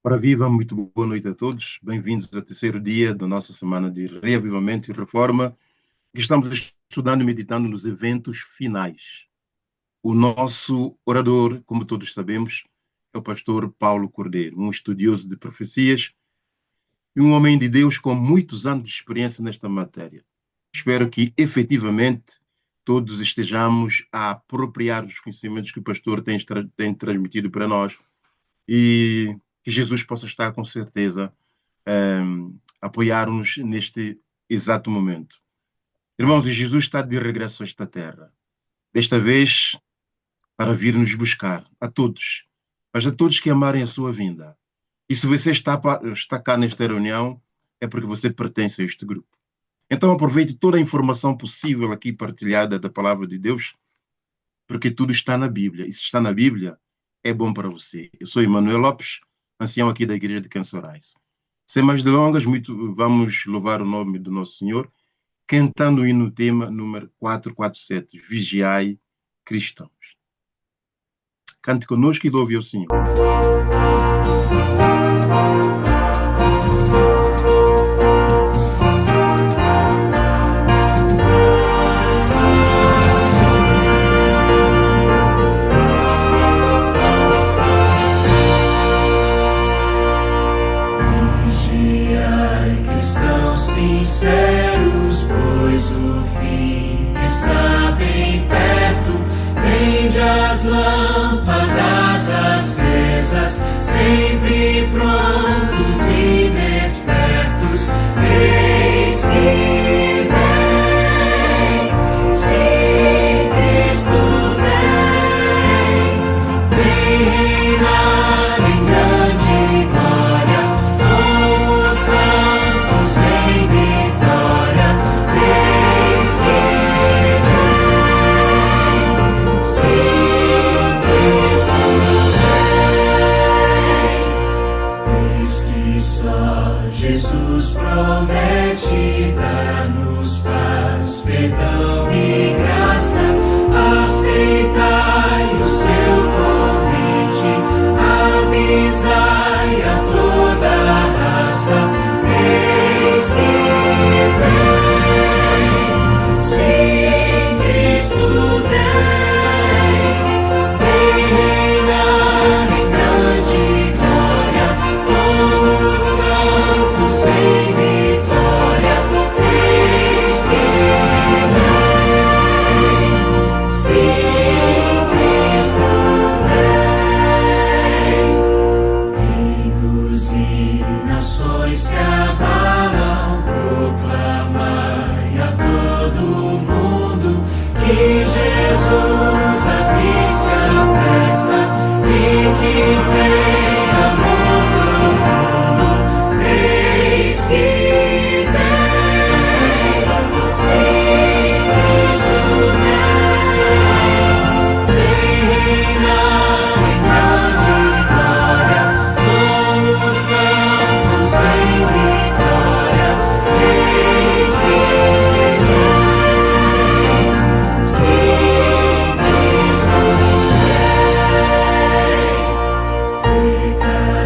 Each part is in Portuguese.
Ora viva, muito boa noite a todos. Bem-vindos ao terceiro dia da nossa semana de reavivamento e reforma, que estamos estudando e meditando nos eventos finais. O nosso orador, como todos sabemos, é o pastor Paulo Cordeiro, um estudioso de profecias e um homem de Deus com muitos anos de experiência nesta matéria. Espero que, efetivamente, todos estejamos a apropriar os conhecimentos que o pastor tem transmitido para nós e que Jesus possa estar, com certeza, apoiar-nos neste exato momento. Irmãos, e Jesus está de regresso a esta terra. Desta vez, para vir nos buscar, a todos, mas a todos que amarem a sua vinda. E se você está cá nesta reunião, é porque você pertence a este grupo. Então aproveite toda a informação possível aqui partilhada da palavra de Deus, porque tudo está na Bíblia. E se está na Bíblia, é bom para você. Eu sou Emanuel Lopes, ancião aqui da Igreja de Cansorais. Sem mais delongas, vamos louvar o nome do nosso Senhor, cantando o hino tema número 447, Vigiai, Cristãos. Cante conosco e louve ao Senhor. Sinceros, pois o fim está bem perto. Tende as lâmpadas acesas, sempre prontos e despertos. Eis que vem, sim, Cristo vem, vem reinar em grande glória. Jesus promete dar-nos paz, perdão e graça. Aceitai o seu convite, avisai a toda a raça. Eis que vem, sim, Cristo vem, vem reinar em grande glória. Como santos em vitória, eis que vem, sim, Cristo vem. Reinos e nações se abalam, proclamai a todo mundo que Jesus a vir se apressa e que tem amor profundo. Eis que vem, sim, Cristo vem, vem reinar em grande glória. Como santos em vitória, eis que vem, sim, Cristo vem.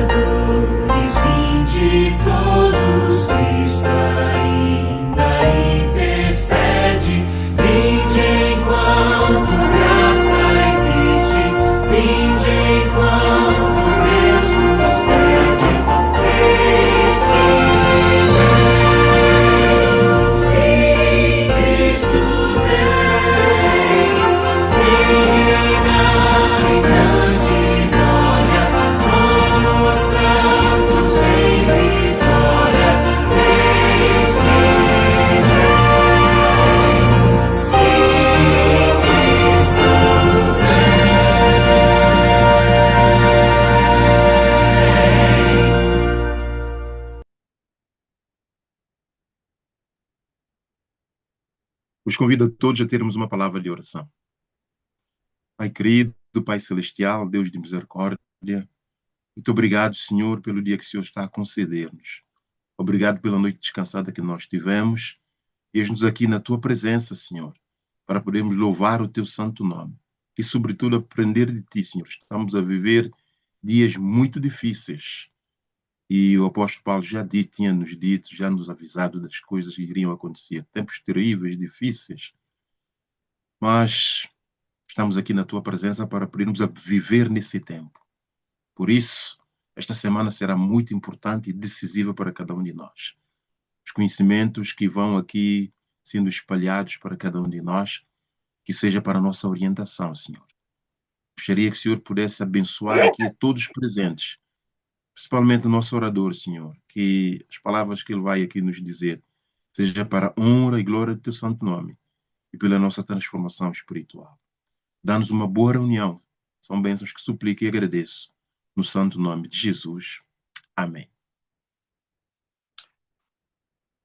Pecadores, vinde todos, Cristo ainda intercede. Vinde enquanto graça existe, vinde enquanto Deus nos pede. Eis que vem, sim, Cristo vem, vem reinar em grande glória. Como santos em vitória, eis que vem, sim, Cristo Os convido a todos a termos uma palavra de oração. Pai querido, Pai celestial, Deus de misericórdia, muito obrigado, Senhor, pelo dia que o Senhor está a conceder-nos. Obrigado pela noite descansada que nós tivemos. Eis-nos aqui na Tua presença, Senhor, para podermos louvar o Teu santo nome. E, sobretudo, aprender de Ti, Senhor. Estamos a viver dias muito difíceis. E o apóstolo Paulo tinha nos dito, já nos avisado das coisas que iriam acontecer. Tempos terríveis, difíceis, mas estamos aqui na tua presença para podermos viver nesse tempo. Por isso, esta semana será muito importante e decisiva para cada um de nós. Os conhecimentos que vão aqui sendo espalhados para cada um de nós, que seja para a nossa orientação, Senhor. Gostaria que o Senhor pudesse abençoar aqui todos os presentes, principalmente o nosso orador, Senhor, que as palavras que ele vai aqui nos dizer seja para a honra e glória do teu santo nome e pela nossa transformação espiritual. Dá-nos uma boa reunião. São bênçãos que suplico e agradeço. No santo nome de Jesus. Amém.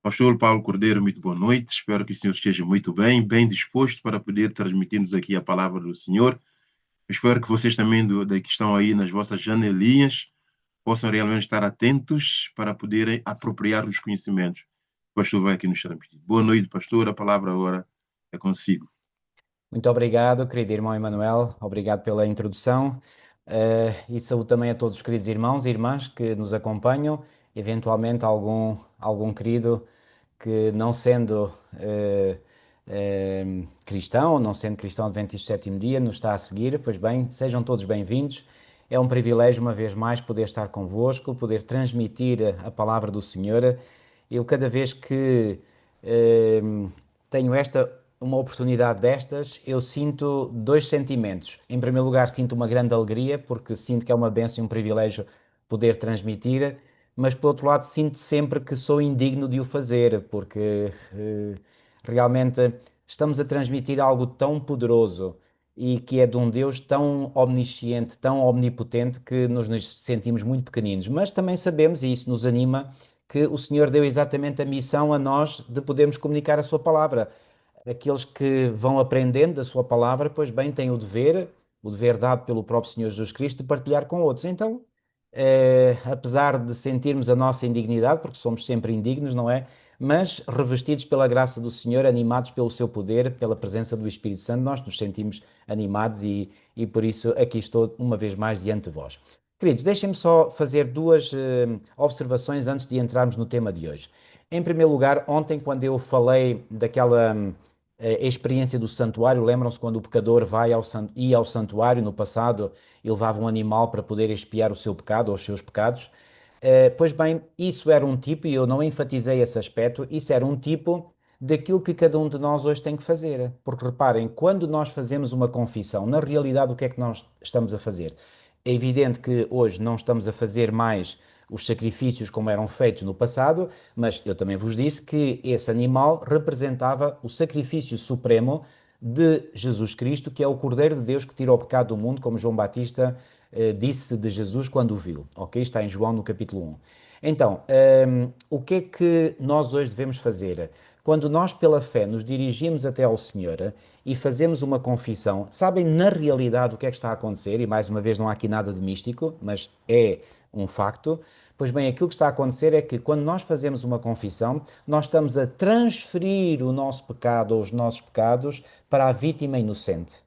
Pastor Paulo Cordeiro, muito boa noite. Espero que o senhor esteja muito bem, bem disposto para poder transmitir-nos aqui a palavra do Senhor. Espero que vocês também que estão aí nas vossas janelinhas possam realmente estar atentos para poderem apropriar os conhecimentos. O pastor vai aqui nos transmitir. Boa noite, pastor. A palavra agora é consigo. Muito obrigado, querido irmão Emanuel. Obrigado pela introdução. E saúde também a todos os queridos irmãos e irmãs que nos acompanham. Eventualmente, algum querido que, não sendo cristão, ou não sendo cristão adventista do sétimo dia, nos está a seguir. Pois bem, sejam todos bem-vindos. É um privilégio, uma vez mais, poder estar convosco, poder transmitir a palavra do Senhor. Eu, cada vez que tenho uma oportunidade destas, eu sinto dois sentimentos. Em primeiro lugar, sinto uma grande alegria, porque sinto que é uma bênção e um privilégio poder transmitir, mas por outro lado, sinto sempre que sou indigno de o fazer, porque realmente estamos a transmitir algo tão poderoso e que é de um Deus tão omnisciente, tão omnipotente, que nos sentimos muito pequeninos. Mas também sabemos, e isso nos anima, que o Senhor deu exatamente a missão a nós de podermos comunicar a sua palavra. Aqueles que vão aprendendo da sua palavra, pois bem, têm o dever dado pelo próprio Senhor Jesus Cristo, de partilhar com outros. Então, apesar de sentirmos a nossa indignidade, porque somos sempre indignos, não é? Mas revestidos pela graça do Senhor, animados pelo seu poder, pela presença do Espírito Santo, nós nos sentimos animados e por isso aqui estou uma vez mais diante de vós. Queridos, deixem-me só fazer duas observações antes de entrarmos no tema de hoje. Em primeiro lugar, ontem, quando eu falei daquela experiência do santuário, lembram-se quando o pecador ia ao santuário no passado e levava um animal para poder expiar o seu pecado ou os seus pecados? Pois bem, isso era um tipo, e eu não enfatizei esse aspecto, isso era um tipo daquilo que cada um de nós hoje tem que fazer. Porque reparem, quando nós fazemos uma confissão, na realidade o que é que nós estamos a fazer? É evidente que hoje não estamos a fazer mais os sacrifícios como eram feitos no passado, mas eu também vos disse que esse animal representava o sacrifício supremo de Jesus Cristo, que é o Cordeiro de Deus que tira o pecado do mundo, como João Batista disse de Jesus quando o viu. Ok? Está em João no capítulo 1. Então, o que é que nós hoje devemos fazer? Quando nós, pela fé, nos dirigimos até ao Senhor e fazemos uma confissão, sabem na realidade o que é que está a acontecer? E mais uma vez não há aqui nada de místico, mas é um facto. Pois bem, aquilo que está a acontecer é que quando nós fazemos uma confissão, nós estamos a transferir o nosso pecado ou os nossos pecados para a vítima inocente.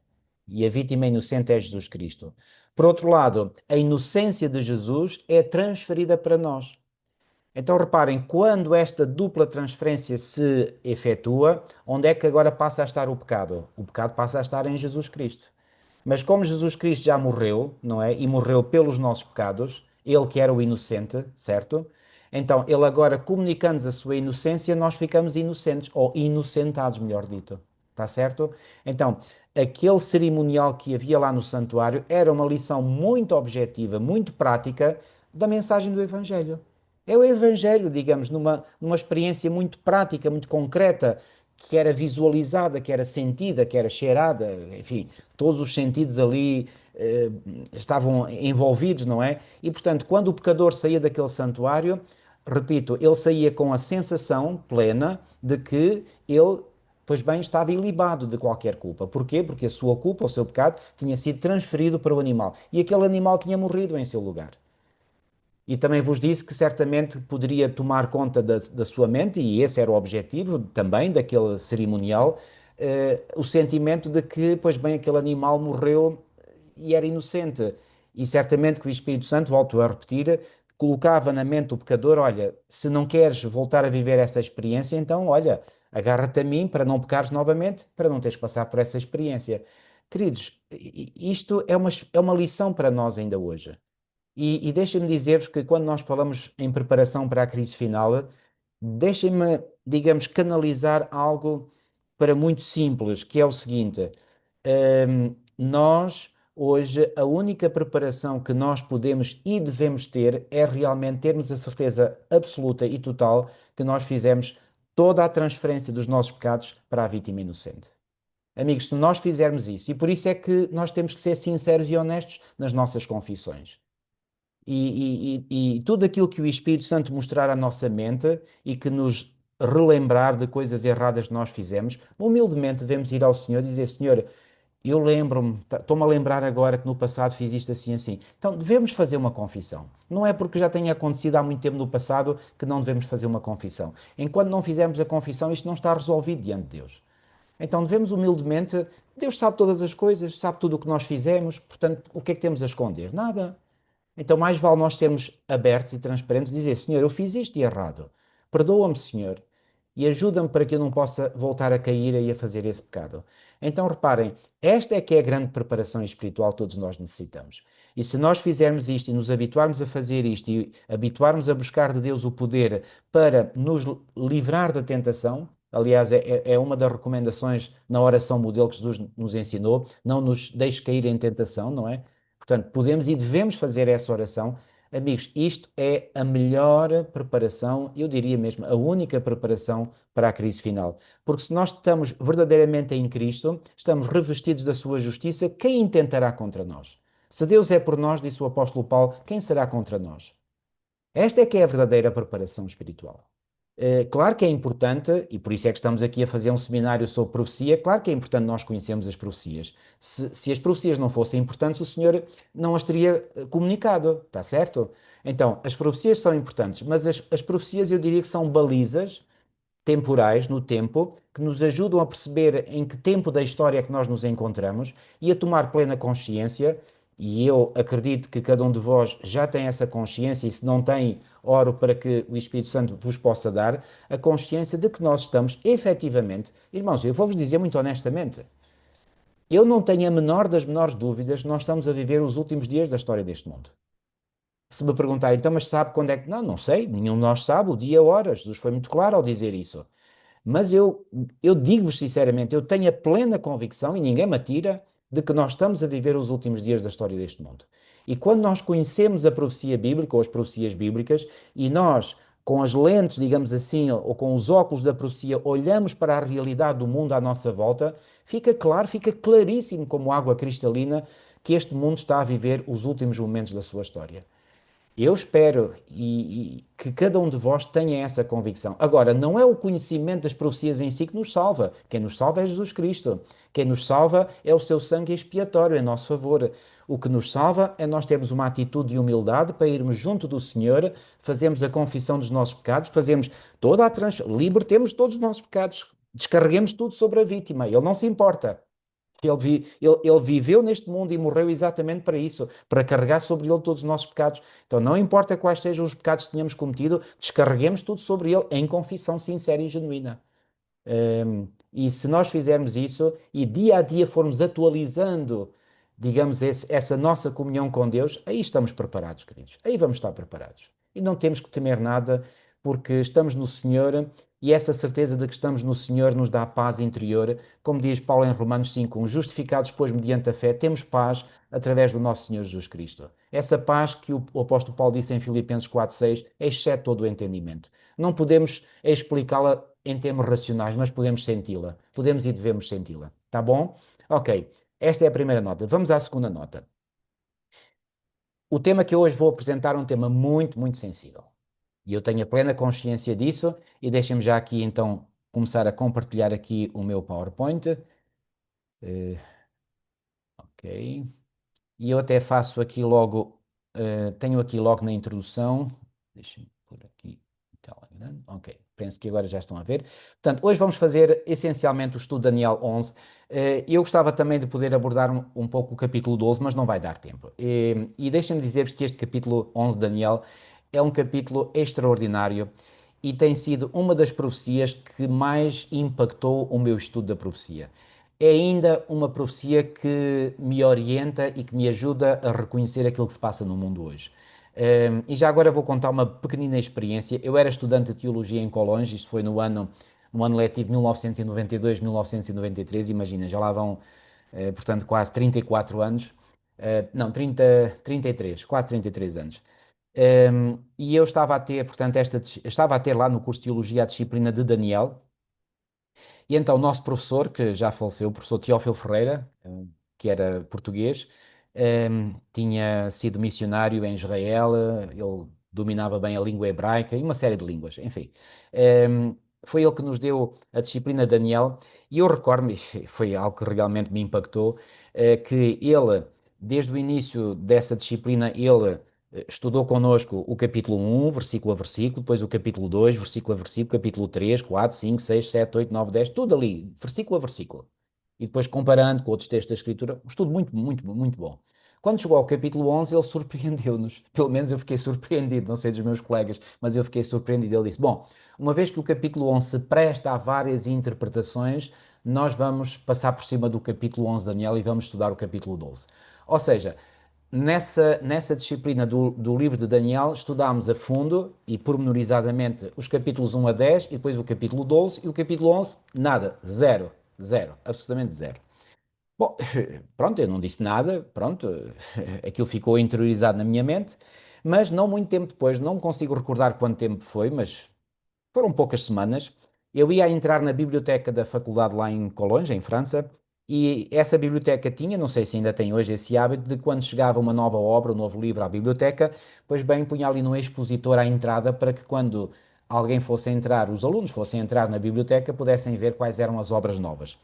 E a vítima inocente é Jesus Cristo. Por outro lado, a inocência de Jesus é transferida para nós. Então reparem, quando esta dupla transferência se efetua, onde é que agora passa a estar o pecado? O pecado passa a estar em Jesus Cristo. Mas como Jesus Cristo já morreu, não é? E morreu pelos nossos pecados, ele que era o inocente, certo? Então, ele agora, comunicando-nos a sua inocência, nós ficamos inocentes, ou inocentados, melhor dito. Está certo? Então, aquele cerimonial que havia lá no santuário era uma lição muito objetiva, muito prática da mensagem do Evangelho. É o Evangelho, digamos, numa experiência muito prática, muito concreta, que era visualizada, que era sentida, que era cheirada, enfim, todos os sentidos ali estavam envolvidos, não é? E, portanto, quando o pecador saía daquele santuário, repito, ele saía com a sensação plena de que ele, pois bem, estava ilibado de qualquer culpa. Porquê? Porque a sua culpa, o seu pecado, tinha sido transferido para o animal. E aquele animal tinha morrido em seu lugar. E também vos disse que certamente poderia tomar conta da sua mente, e esse era o objetivo também daquele cerimonial, o sentimento de que, pois bem, aquele animal morreu e era inocente. E certamente que o Espírito Santo, volto a repetir, colocava na mente do pecador: olha, se não queres voltar a viver essa experiência, então, olha, agarra-te a mim para não pecares novamente, para não teres que passar por essa experiência. Queridos, isto é uma lição para nós ainda hoje. E deixem-me dizer-vos que quando nós falamos em preparação para a crise final, deixem-me, digamos, canalizar algo para muito simples, que é o seguinte: nós, hoje, a única preparação que nós podemos e devemos ter é realmente termos a certeza absoluta e total que nós fizemos toda a transferência dos nossos pecados para a vítima inocente. Amigos, se nós fizermos isso, e por isso é que nós temos que ser sinceros e honestos nas nossas confissões. E tudo aquilo que o Espírito Santo mostrar à nossa mente e que nos relembrar de coisas erradas que nós fizemos, humildemente devemos ir ao Senhor e dizer: Senhor, eu lembro-me, estou-me a lembrar agora que no passado fiz isto assim, assim. Então devemos fazer uma confissão. Não é porque já tenha acontecido há muito tempo no passado que não devemos fazer uma confissão. Enquanto não fizermos a confissão, isto não está resolvido diante de Deus. Então devemos humildemente, Deus sabe todas as coisas, sabe tudo o que nós fizemos, portanto, o que é que temos a esconder? Nada. Então, mais vale nós sermos abertos e transparentes, dizer: Senhor, eu fiz isto de errado. Perdoa-me, Senhor, e ajuda-me para que eu não possa voltar a cair e a fazer esse pecado. Então, reparem, esta é que é a grande preparação espiritual que todos nós necessitamos. E se nós fizermos isto e nos habituarmos a fazer isto e habituarmos a buscar de Deus o poder para nos livrar da tentação, aliás, é uma das recomendações na oração modelo que Jesus nos ensinou: não nos deixe cair em tentação, não é? Portanto, podemos e devemos fazer essa oração. Amigos, isto é a melhor preparação, eu diria mesmo, a única preparação para a crise final. Porque se nós estamos verdadeiramente em Cristo, estamos revestidos da sua justiça, quem intentará contra nós? Se Deus é por nós, disse o apóstolo Paulo, quem será contra nós? Esta é que é a verdadeira preparação espiritual. Claro que é importante, e por isso é que estamos aqui a fazer um seminário sobre profecia, claro que é importante nós conhecermos as profecias. Se as profecias não fossem importantes, o Senhor não as teria comunicado, está certo? Então, as profecias são importantes, mas as profecias eu diria que são balizas temporais no tempo que nos ajudam a perceber em que tempo da história é que nós nos encontramos e a tomar plena consciência. E eu acredito que cada um de vós já tem essa consciência, e se não tem, oro para que o Espírito Santo vos possa dar a consciência de que nós estamos efetivamente, irmãos, eu vou-vos dizer muito honestamente, eu não tenho a menor das menores dúvidas que nós estamos a viver os últimos dias da história deste mundo. Se me perguntarem: então, mas sabe quando é que... Não, não sei, nenhum de nós sabe o dia, a hora. Jesus foi muito claro ao dizer isso. Mas eu digo-vos sinceramente, eu tenho a plena convicção, e ninguém me atira, de que nós estamos a viver os últimos dias da história deste mundo. E quando nós conhecemos a profecia bíblica, ou as profecias bíblicas, e nós, com as lentes, digamos assim, ou com os óculos da profecia, olhamos para a realidade do mundo à nossa volta, fica claro, fica claríssimo como água cristalina que este mundo está a viver os últimos momentos da sua história. Eu espero e que cada um de vós tenha essa convicção. Agora, não é o conhecimento das profecias em si que nos salva. Quem nos salva é Jesus Cristo. Quem nos salva é o seu sangue expiatório em nosso favor. O que nos salva é nós termos uma atitude de humildade para irmos junto do Senhor, fazemos a confissão dos nossos pecados, fazemos toda a libertemos todos os nossos pecados, descarreguemos tudo sobre a vítima. Ele não se importa. Ele viveu neste mundo e morreu exatamente para isso, para carregar sobre ele todos os nossos pecados. Então, não importa quais sejam os pecados que tenhamos cometido, descarreguemos tudo sobre ele em confissão sincera e genuína. E se nós fizermos isso e dia a dia formos atualizando, digamos, essa nossa comunhão com Deus, aí estamos preparados, queridos. Aí vamos estar preparados. E não temos que temer nada, porque estamos no Senhor, e essa certeza de que estamos no Senhor nos dá paz interior. Como diz Paulo em Romanos 5:1, justificados, pois, mediante a fé, temos paz através do nosso Senhor Jesus Cristo. Essa paz que o apóstolo Paulo disse em Filipenses 4:6 excede todo o entendimento. Não podemos explicá-la em termos racionais, mas podemos senti-la. Podemos e devemos senti-la. Tá bom? Ok. Esta é a primeira nota. Vamos à segunda nota. O tema que eu hoje vou apresentar é um tema muito, muito sensível. E eu tenho a plena consciência disso, e deixem-me já aqui então começar a compartilhar aqui o meu PowerPoint. Ok. E eu até faço aqui logo, tenho aqui logo na introdução, deixem-me pôr aqui tela grande, ok, penso que agora já estão a ver. Portanto, hoje vamos fazer essencialmente o estudo de Daniel 11. Eu gostava também de poder abordar um pouco o capítulo 12, mas não vai dar tempo. E deixem-me dizer-vos que este capítulo 11 de Daniel É um capítulo extraordinário e tem sido uma das profecias que mais impactou o meu estudo da profecia. É ainda uma profecia que me orienta e que me ajuda a reconhecer aquilo que se passa no mundo hoje. E já agora vou contar uma pequenina experiência. Eu era estudante de teologia em Colões, isto foi no ano letivo 1992-1993, imagina, já lá vão, portanto, quase 34 anos. Não, 33, quase 33 anos. E eu estava a ter, portanto, estava a ter lá no curso de Teologia a disciplina de Daniel, e então o nosso professor, que já faleceu, o professor Teófilo Ferreira, que era português, tinha sido missionário em Israel, ele dominava bem a língua hebraica e uma série de línguas, enfim. Foi ele que nos deu a disciplina de Daniel, e eu recordo-me, e foi algo que realmente me impactou, que ele, desde o início dessa disciplina, ele estudou connosco o capítulo 1, versículo a versículo, depois o capítulo 2, versículo a versículo, capítulo 3, 4, 5, 6, 7, 8, 9, 10, tudo ali, versículo a versículo. E depois comparando com outros textos da Escritura, um estudo muito, muito, muito bom. Quando chegou ao capítulo 11, ele surpreendeu-nos. Pelo menos eu fiquei surpreendido, não sei dos meus colegas, mas eu fiquei surpreendido. Ele disse: bom, uma vez que o capítulo 11 se presta a várias interpretações, nós vamos passar por cima do capítulo 11 de Daniel e vamos estudar o capítulo 12. Ou seja, nessa disciplina do livro de Daniel, estudámos a fundo e pormenorizadamente os capítulos 1 a 10 e depois o capítulo 12 e o capítulo 11, nada, zero, zero, absolutamente zero. Bom, pronto, eu não disse nada, pronto, aquilo ficou interiorizado na minha mente, mas não muito tempo depois, não me consigo recordar quanto tempo foi, mas foram poucas semanas. Eu ia entrar na biblioteca da faculdade lá em Colonge, em França, e essa biblioteca tinha, não sei se ainda tem hoje esse hábito, de quando chegava uma nova obra, um novo livro à biblioteca, pois bem, punha ali no expositor à entrada para que quando alguém fosse entrar, os alunos fossem entrar na biblioteca, pudessem ver quais eram as obras novas.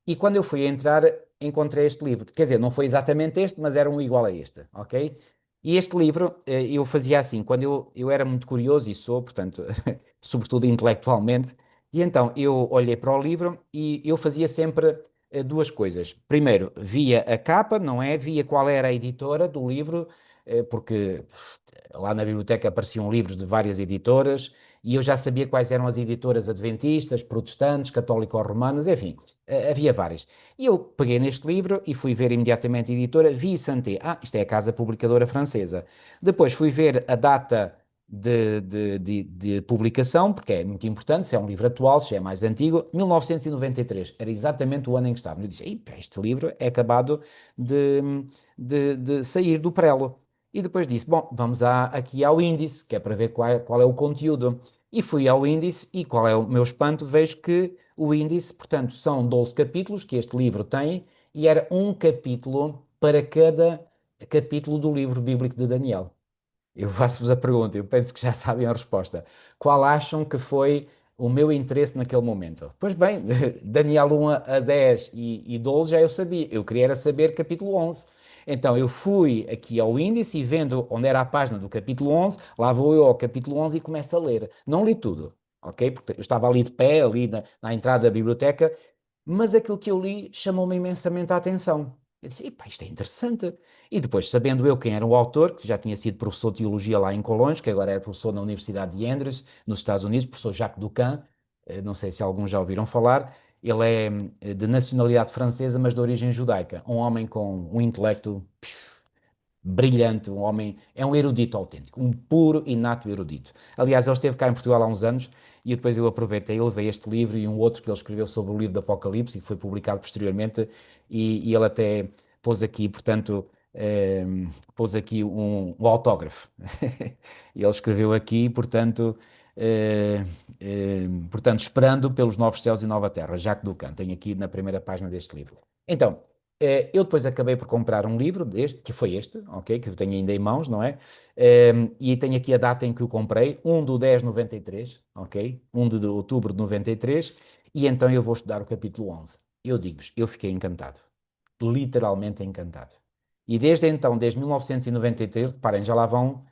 E quando eu fui entrar, encontrei este livro. Quer dizer, não foi exatamente este, mas era um igual a este, ok? E este livro, eu fazia assim, quando eu era muito curioso, e sou, portanto, sobretudo intelectualmente, e então eu olhei para o livro e eu fazia sempre duas coisas. Primeiro, via a capa, não é? Via qual era a editora do livro, porque lá na biblioteca apareciam livros de várias editoras, e eu já sabia quais eram as editoras adventistas, protestantes, católico-romanas, enfim, havia várias. E eu peguei neste livro e fui ver imediatamente a editora, vi Santé. Ah, isto é a casa publicadora francesa. Depois fui ver a data de publicação, porque é muito importante, se é um livro atual, se é mais antigo, 1993, era exatamente o ano em que estava. Eu disse: este livro é acabado de, de sair do prelo. E depois disse: bom, vamos aqui ao índice, que é para ver qual é o conteúdo. E fui ao índice e qual é o meu espanto? Vejo que o índice, portanto, são 12 capítulos que este livro tem, e era um capítulo para cada capítulo do livro bíblico de Daniel. Eu faço-vos a pergunta, eu penso que já sabem a resposta. Qual acham que foi o meu interesse naquele momento? Pois bem, Daniel 1 a 10 e 12 já eu sabia. Eu queria era saber capítulo 11. Então eu fui aqui ao índice e vendo onde era a página do capítulo 11, lá vou eu ao capítulo 11 e começo a ler. Não li tudo, ok? Porque eu estava ali de pé, ali na entrada da biblioteca, mas aquilo que eu li chamou-me imensamente a atenção. Eu disse: "Epá, isto é interessante." E depois, sabendo eu quem era o autor, que já tinha sido professor de teologia lá em Colões, que agora era professor na Universidade de Andrews, nos Estados Unidos, professor Jacques Ducan, não sei se alguns já ouviram falar, ele é de nacionalidade francesa, mas de origem judaica, um homem com um intelecto brilhante, um homem, é um erudito autêntico, um puro e nato erudito. Aliás, ele esteve cá em Portugal há uns anos e depois eu aproveitei, ele veio este livro e um outro que ele escreveu sobre o livro do Apocalipse e que foi publicado posteriormente, e ele até pôs aqui, portanto, pôs aqui um autógrafo. E ele escreveu aqui, portanto, portanto, esperando pelos novos céus e nova terra, Jacques Ducan, tem aqui na primeira página deste livro. Então, eu depois acabei por comprar um livro deste, que foi este, ok, que eu tenho ainda em mãos, não é? E tenho aqui a data em que o comprei, 1 de 10 de 93, ok? 1 de outubro de 93, e então eu vou estudar o capítulo 11. Eu digo-vos, eu fiquei encantado, literalmente encantado. E desde então, desde 1993, reparem, já lá vão,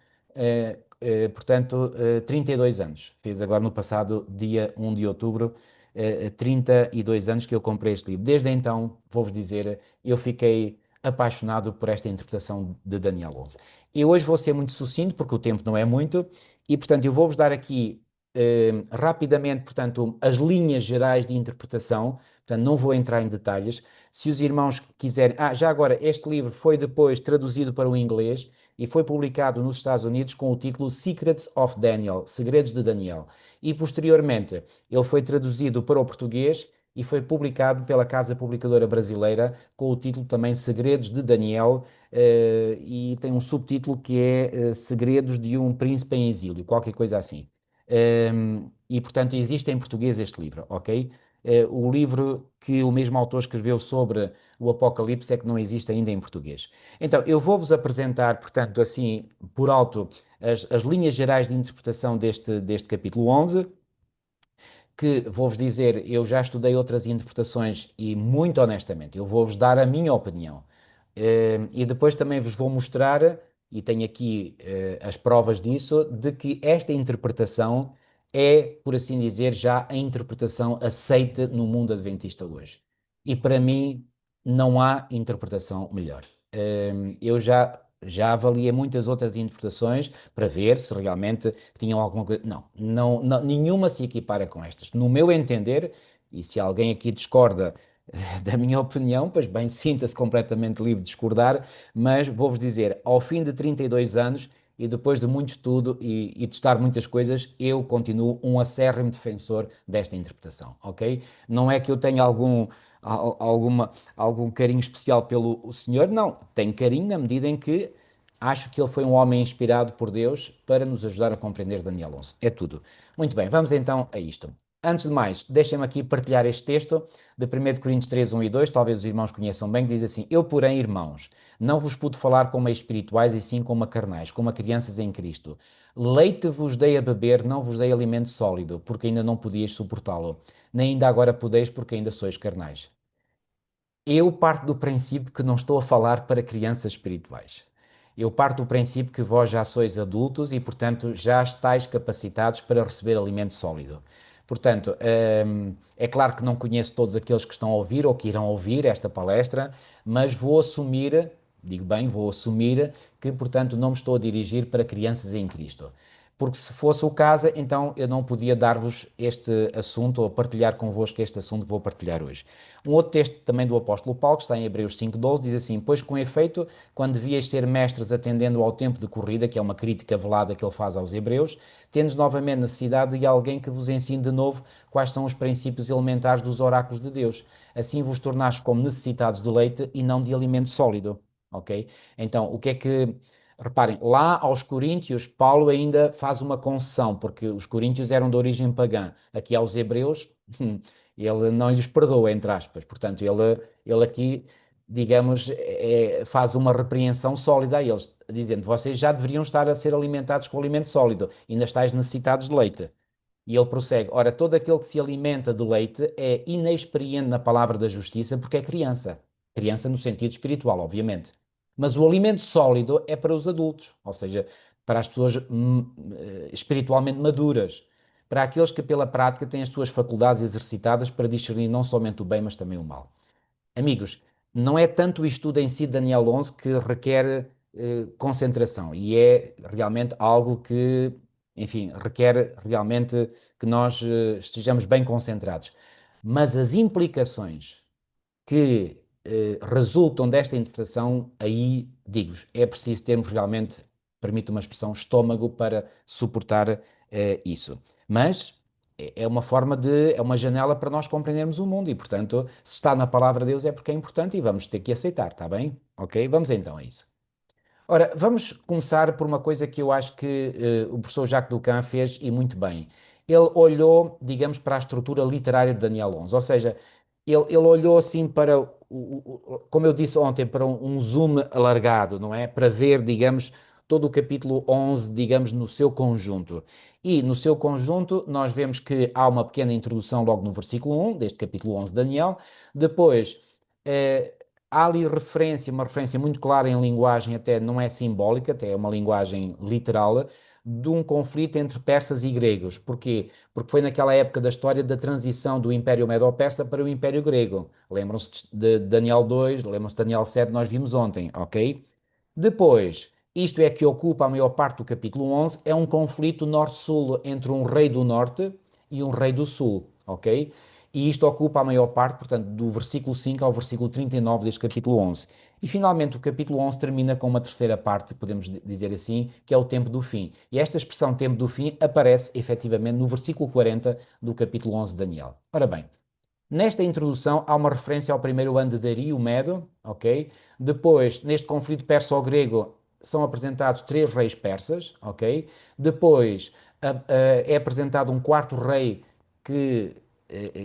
portanto, 32 anos. Fiz agora no passado dia 1 de outubro, 32 anos que eu comprei este livro. Desde então, vou-vos dizer, eu fiquei apaixonado por esta interpretação de Daniel 11. Eu hoje vou ser muito sucinto, porque o tempo não é muito, e portanto eu vou-vos dar aqui rapidamente, portanto, as linhas gerais de interpretação, portanto não vou entrar em detalhes. Se os irmãos quiserem... já agora, este livro foi depois traduzido para o inglês e foi publicado nos Estados Unidos com o título Secrets of Daniel, Segredos de Daniel. E posteriormente ele foi traduzido para o português e foi publicado pela Casa Publicadora Brasileira com o título também Segredos de Daniel, e tem um subtítulo que é Segredos de um Príncipe em Exílio, qualquer coisa assim. E portanto existe em português este livro, ok? O livro que o mesmo autor escreveu sobre o Apocalipse é que não existe ainda em português. Então, eu vou-vos apresentar, portanto, assim, por alto, as linhas gerais de interpretação deste capítulo 11, que vou-vos dizer, eu já estudei outras interpretações e, muito honestamente, eu vou-vos dar a minha opinião. E depois também vos vou mostrar, e tenho aqui as provas disso, de que esta interpretação é, por assim dizer, já a interpretação aceita no mundo adventista hoje. E para mim, não há interpretação melhor. Eu já avaliei muitas outras interpretações para ver se realmente tinham alguma coisa. Não, nenhuma se equipara com estas. No meu entender, e se alguém aqui discorda da minha opinião, pois bem, sinta-se completamente livre de discordar, mas vou-vos dizer, ao fim de 32 anos e depois de muito estudo e testar muitas coisas, eu continuo um acérrimo defensor desta interpretação, ok? Não é que eu tenha algum carinho especial pelo o Senhor, não, tenho carinho na medida em que acho que ele foi um homem inspirado por Deus para nos ajudar a compreender Daniel 11. É tudo. Muito bem, vamos então a isto. Antes de mais, deixem-me aqui partilhar este texto de 1 Coríntios 3, 1 e 2, talvez os irmãos conheçam bem, que diz assim: Eu, porém, irmãos, não vos pude falar como a espirituais e sim como a carnais, como a crianças em Cristo. Leite vos dei a beber, não vos dei alimento sólido, porque ainda não podíeis suportá-lo, nem ainda agora podeis, porque ainda sois carnais. Eu parto do princípio que não estou a falar para crianças espirituais. Eu parto do princípio que vós já sois adultos e, portanto, já estáis capacitados para receber alimento sólido. Portanto, é claro que não conheço todos aqueles que estão a ouvir ou que irão ouvir esta palestra, mas vou assumir, digo bem, vou assumir que, portanto, não me estou a dirigir para crianças em Cristo. Porque se fosse o caso, então eu não podia dar-vos este assunto ou partilhar convosco este assunto que vou partilhar hoje. Um outro texto também do apóstolo Paulo, que está em Hebreus 5,12, diz assim: Pois com efeito, quando devias ser mestres atendendo ao tempo de corrida, que é uma crítica velada que ele faz aos hebreus, tendes novamente necessidade de alguém que vos ensine de novo quais são os princípios elementares dos oráculos de Deus. Assim vos tornastes como necessitados de leite e não de alimento sólido. Ok? Então, o que é que... Reparem, lá aos Coríntios, Paulo ainda faz uma concessão, porque os Coríntios eram de origem pagã. Aqui aos Hebreus, ele não lhes perdoa, entre aspas. Portanto, ele aqui, digamos, faz uma repreensão sólida a eles, dizendo: vocês já deveriam estar a ser alimentados com alimento sólido, ainda estáis necessitados de leite. E ele prossegue: ora, todo aquele que se alimenta de leite é inexperiente na palavra da justiça porque é criança. Criança no sentido espiritual, obviamente. Mas o alimento sólido é para os adultos, ou seja, para as pessoas espiritualmente maduras, para aqueles que pela prática têm as suas faculdades exercitadas para discernir não somente o bem, mas também o mal. Amigos, não é tanto o estudo em si de Daniel 11 que requer concentração, e é realmente algo que, enfim, requer realmente que nós estejamos bem concentrados. Mas as implicações que resultam desta interpretação, aí digo-vos, é preciso termos realmente, permito uma expressão, estômago para suportar isso. Mas é uma forma é uma janela para nós compreendermos o mundo e, portanto, se está na palavra de Deus é porque é importante e vamos ter que aceitar, está bem? Ok? Vamos então a isso. Ora, vamos começar por uma coisa que eu acho que o professor Jacques Ducan fez e muito bem. Ele olhou, digamos, para a estrutura literária de Daniel 11, ou seja, ele olhou assim para, como eu disse ontem, para um zoom alargado, não é? Para ver, digamos, todo o capítulo 11, digamos, no seu conjunto. E no seu conjunto nós vemos que há uma pequena introdução logo no versículo 1, deste capítulo 11 de Daniel. Depois, eh, há ali referência, uma referência muito clara em linguagem, até não é simbólica, até é uma linguagem literal, de um conflito entre persas e gregos. Porquê? Porque foi naquela época da história da transição do Império Medo-Persa para o Império Grego. Lembram-se de Daniel 2, lembram-se de Daniel 7, nós vimos ontem, ok? Depois, isto é que ocupa a maior parte do capítulo 11, é um conflito norte-sul entre um rei do norte e um rei do sul, ok? E isto ocupa a maior parte, portanto, do versículo 5 ao versículo 39 deste capítulo 11. E finalmente o capítulo 11 termina com uma terceira parte, podemos dizer assim, que é o tempo do fim. E esta expressão tempo do fim aparece efetivamente no versículo 40 do capítulo 11 de Daniel. Ora bem, nesta introdução há uma referência ao primeiro ano de Dario Medo, ok? Depois, neste conflito perso-grego, são apresentados três reis persas, ok? Depois é apresentado um quarto rei que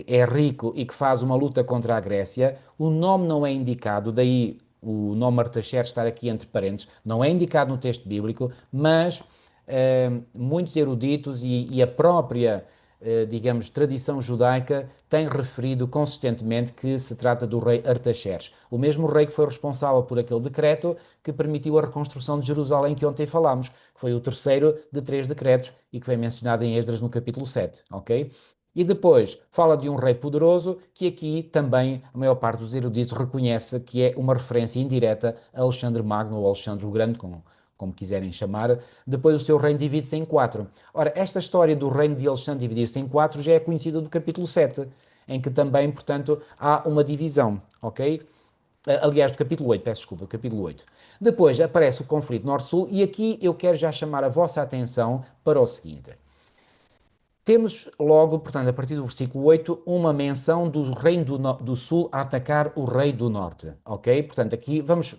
é rico e que faz uma luta contra a Grécia. O nome não é indicado, daí o nome Artaxerxes estar aqui entre parênteses, não é indicado no texto bíblico, mas muitos eruditos e a própria digamos, tradição judaica tem referido consistentemente que se trata do rei Artaxerxes, o mesmo rei que foi responsável por aquele decreto que permitiu a reconstrução de Jerusalém que ontem falámos, que foi o terceiro de três decretos e que foi mencionado em Esdras no capítulo 7, ok? E depois fala de um rei poderoso que aqui também a maior parte dos eruditos reconhece que é uma referência indireta a Alexandre Magno ou Alexandre o Grande, como quiserem chamar. Depois o seu reino divide-se em quatro. Ora, esta história do reino de Alexandre dividir-se em quatro já é conhecida do capítulo 7, em que também, portanto, há uma divisão, ok? Aliás, do capítulo 8, peço desculpa, do capítulo 8. Depois aparece o conflito norte-sul e aqui eu quero já chamar a vossa atenção para o seguinte. Temos logo, portanto, a partir do versículo 8, uma menção do reino do sul a atacar o rei do norte, ok? Portanto, aqui vamos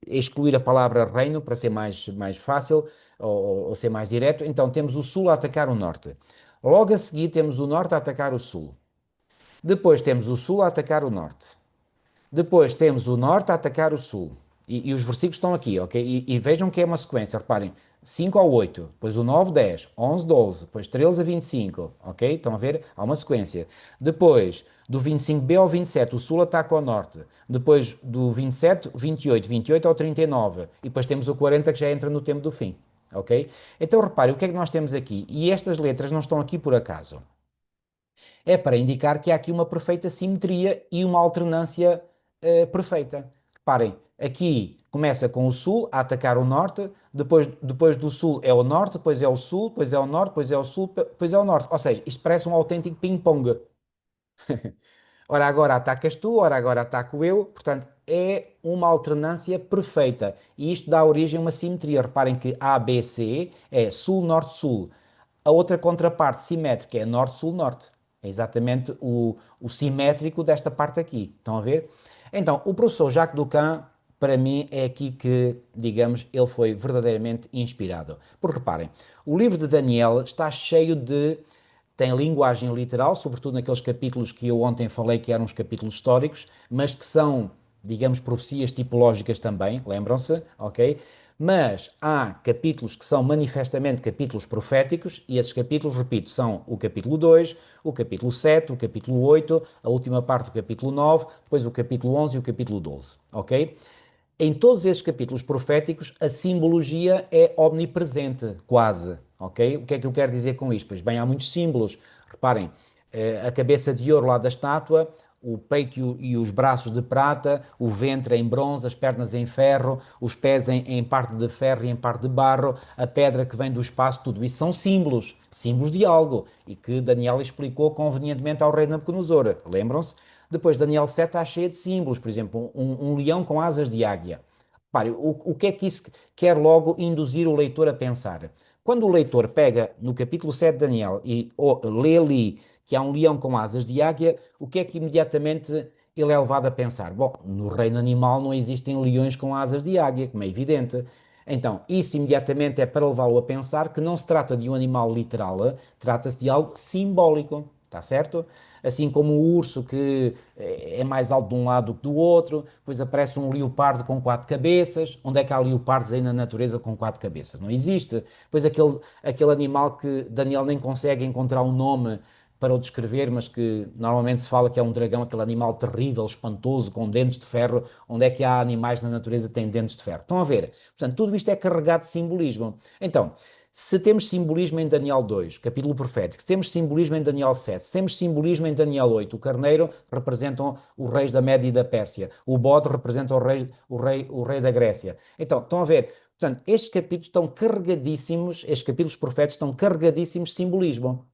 excluir a palavra reino para ser mais fácil ou ser mais direto. Então, temos o sul a atacar o norte. Logo a seguir, temos o norte a atacar o sul. Depois, temos o sul a atacar o norte. Depois, temos o norte a atacar o sul. E os versículos estão aqui, ok? E vejam que é uma sequência, reparem. 5 ao 8, depois o 9, 10, 11, 12, depois 13 a 25, ok? Estão a ver? Há uma sequência. Depois, do 25b ao 27, o sul ataca ao norte. Depois, do 27, 28, 28 ao 39. E depois temos o 40 que já entra no tempo do fim, ok? Então, reparem, o que é que nós temos aqui? E estas letras não estão aqui por acaso. É para indicar que há aqui uma perfeita simetria e uma alternância perfeita. Reparem, aqui começa com o sul a atacar o norte, depois do sul é o norte, depois é o sul, depois é o norte, depois é o sul, depois é o norte. Ou seja, isto parece um autêntico ping-pong. Ora agora atacas tu, ora agora ataco eu, portanto é uma alternância perfeita e isto dá origem a uma simetria. Reparem que A, B, C é sul, norte, sul. A outra contraparte simétrica é norte, sul, norte. É exatamente o simétrico desta parte aqui. Estão a ver? Então, o professor Jacques Ducan, para mim, é aqui que, digamos, ele foi verdadeiramente inspirado. Porque reparem, o livro de Daniel está cheio de... Tem linguagem literal, sobretudo naqueles capítulos que eu ontem falei que eram os capítulos históricos, mas que são, digamos, profecias tipológicas também, lembram-se, ok? Mas há capítulos que são manifestamente capítulos proféticos, e esses capítulos, repito, são o capítulo 2, o capítulo 7, o capítulo 8, a última parte do capítulo 9, depois o capítulo 11 e o capítulo 12, ok? Em todos esses capítulos proféticos, a simbologia é omnipresente, quase, ok? O que é que eu quero dizer com isto? Pois bem, há muitos símbolos. Reparem, a cabeça de ouro lá da estátua, o peito e os braços de prata, o ventre em bronze, as pernas em ferro, os pés em parte de ferro e em parte de barro, a pedra que vem do espaço, tudo isso são símbolos, símbolos de algo, e que Daniel explicou convenientemente ao rei Nabucodonosor. Lembram-se? Depois, Daniel 7 está cheio de símbolos, por exemplo, um leão com asas de águia. Repare, o que é que isso quer logo induzir o leitor a pensar? Quando o leitor pega no capítulo 7 de Daniel e lê ali que há um leão com asas de águia, o que é que imediatamente ele é levado a pensar? Bom, no reino animal não existem leões com asas de águia, como é evidente. Então, isso imediatamente é para levá-lo a pensar que não se trata de um animal literal, trata-se de algo simbólico, está certo? Assim como o urso que é mais alto de um lado do que do outro, depois aparece um leopardo com 4 cabeças. Onde é que há leopardos aí na natureza com 4 cabeças? Não existe. Depois aquele animal que Daniel nem consegue encontrar um nome para o descrever, mas que normalmente se fala que é um dragão, aquele animal terrível, espantoso, com dentes de ferro. Onde é que há animais na natureza que têm dentes de ferro? Estão a ver? Portanto, tudo isto é carregado de simbolismo. Então, Se temos simbolismo em Daniel 2, capítulo profético, se temos simbolismo em Daniel 7, se temos simbolismo em Daniel 8, o carneiro representa os reis da Média e da Pérsia, o bode representa o rei da Grécia. Então, estão a ver? Portanto, estes capítulos estão carregadíssimos, estes capítulos proféticos estão carregadíssimos de simbolismo.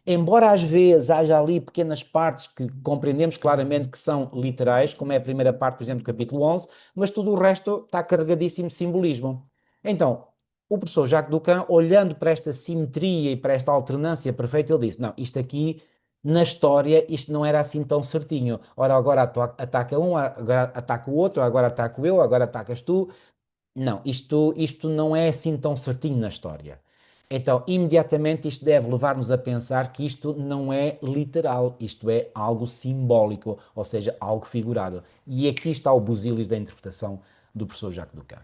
Embora às vezes haja ali pequenas partes que compreendemos claramente que são literais, como é a primeira parte, por exemplo, do capítulo 11, mas tudo o resto está carregadíssimo de simbolismo. Então, o professor Jacques Ducan, olhando para esta simetria e para esta alternância perfeita, ele disse: não, isto aqui, na história, isto não era assim tão certinho. Ora, agora ataca um, agora ataca o outro, agora ataco eu, agora atacas tu. Não, isto não é assim tão certinho na história. Então, imediatamente, isto deve levar-nos a pensar que isto não é literal, isto é algo simbólico, ou seja, algo figurado. E aqui está o busilis da interpretação do professor Jacques Ducan.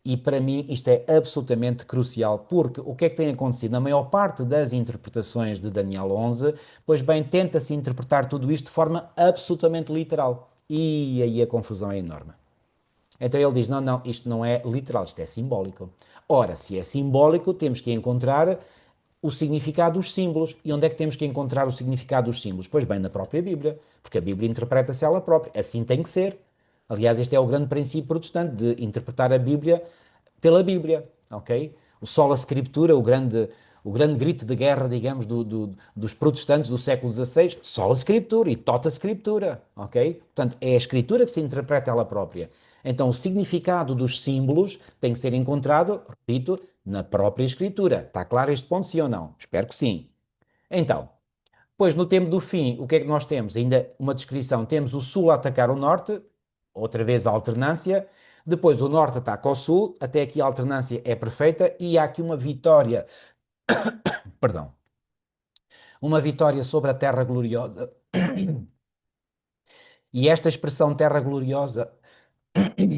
E para mim isto é absolutamente crucial, porque o que é que tem acontecido? Na maior parte das interpretações de Daniel 11, pois bem, tenta-se interpretar tudo isto de forma absolutamente literal. E aí a confusão é enorme. Então ele diz: não, não, isto não é literal, isto é simbólico. Ora, se é simbólico, temos que encontrar o significado dos símbolos. E onde é que temos que encontrar o significado dos símbolos? Pois bem, na própria Bíblia, porque a Bíblia interpreta-se ela própria. Assim tem que ser. Aliás, este é o grande princípio protestante de interpretar a Bíblia pela Bíblia, ok? O sola scriptura, o grande grito de guerra, digamos, dos protestantes do século XVI, sola scriptura e tota scriptura, ok? Portanto, é a escritura que se interpreta ela própria. Então, o significado dos símbolos tem que ser encontrado, repito, na própria escritura. Está claro este ponto, sim ou não? Espero que sim. Então, pois no tempo do fim, o que é que nós temos? Ainda uma descrição. Temos o sul a atacar o norte, outra vez a alternância. Depois o norte ataca o sul, até aqui a alternância é perfeita e há aqui uma vitória, perdão, uma vitória sobre a terra gloriosa. E esta expressão terra gloriosa,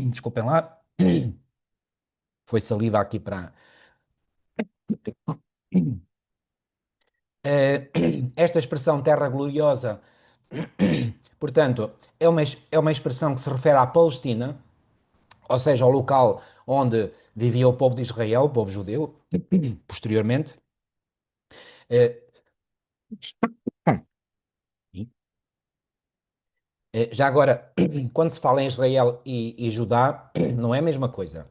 desculpem lá, foi saliva aqui para. Esta expressão terra gloriosa, portanto, é uma expressão que se refere à Palestina, ou seja, ao local onde vivia o povo de Israel, o povo judeu, posteriormente. Eh, Já agora, quando se fala em Israel e Judá, não é a mesma coisa.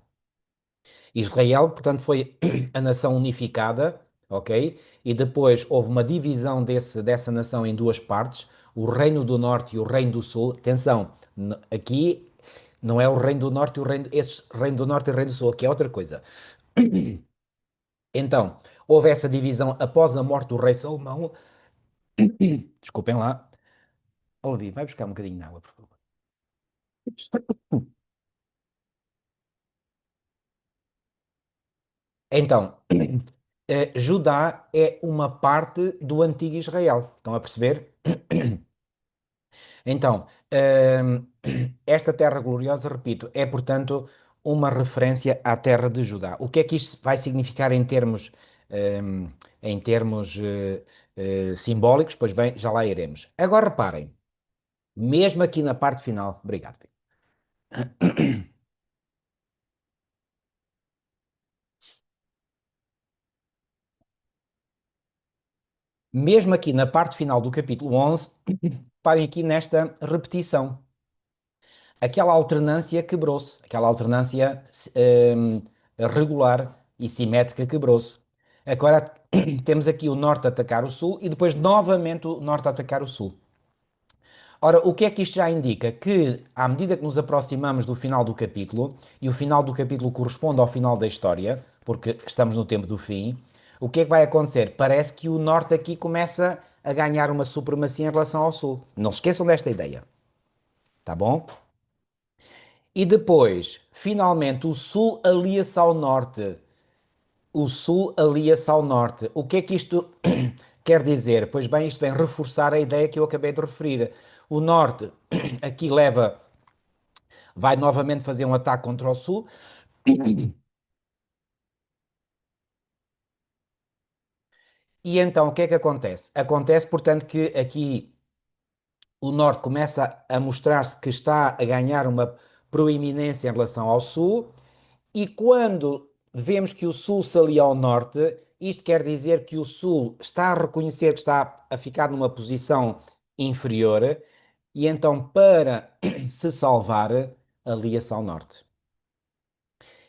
Israel, portanto, foi a nação unificada, ok? E depois houve uma divisão dessa nação em duas partes, o Reino do Norte e o Reino do Sul. Atenção, aqui não é o Reino do Norte e esse Reino do Norte e o Reino do Sul, aqui é outra coisa. Então, houve essa divisão após a morte do rei Salomão. Desculpem lá. Ouvi, vai buscar um bocadinho de água, por favor. Então, Judá é uma parte do antigo Israel. Estão a perceber? Então, esta terra gloriosa, repito, é portanto uma referência à terra de Judá. O que é que isto vai significar ehm, em termos simbólicos? Pois bem, já lá iremos. Agora reparem, mesmo aqui na parte final, obrigado, Pedro. Mesmo aqui na parte final do capítulo 11, parem aqui nesta repetição. Aquela alternância quebrou-se, aquela alternância regular e simétrica quebrou-se. Agora temos aqui o norte a atacar o sul e depois novamente o norte a atacar o sul. Ora, o que é que isto já indica? Que à medida que nos aproximamos do final do capítulo, e o final do capítulo corresponde ao final da história, porque estamos no tempo do fim, o que é que vai acontecer? Parece que o norte aqui começa a ganhar uma supremacia em relação ao sul. Não se esqueçam desta ideia, tá bom? E depois, finalmente, o sul alia-se ao norte. O sul alia-se ao norte. O que é que isto quer dizer? Pois bem, isto vem reforçar a ideia que eu acabei de referir. O norte aqui vai novamente fazer um ataque contra o sul. E então, o que é que acontece? Acontece, portanto, que aqui o norte começa a mostrar-se que está a ganhar uma proeminência em relação ao sul, e quando vemos que o Sul se alia ao Norte. Isto quer dizer que o Sul está a reconhecer que está a ficar numa posição inferior e então, para se salvar, alia-se ao Norte.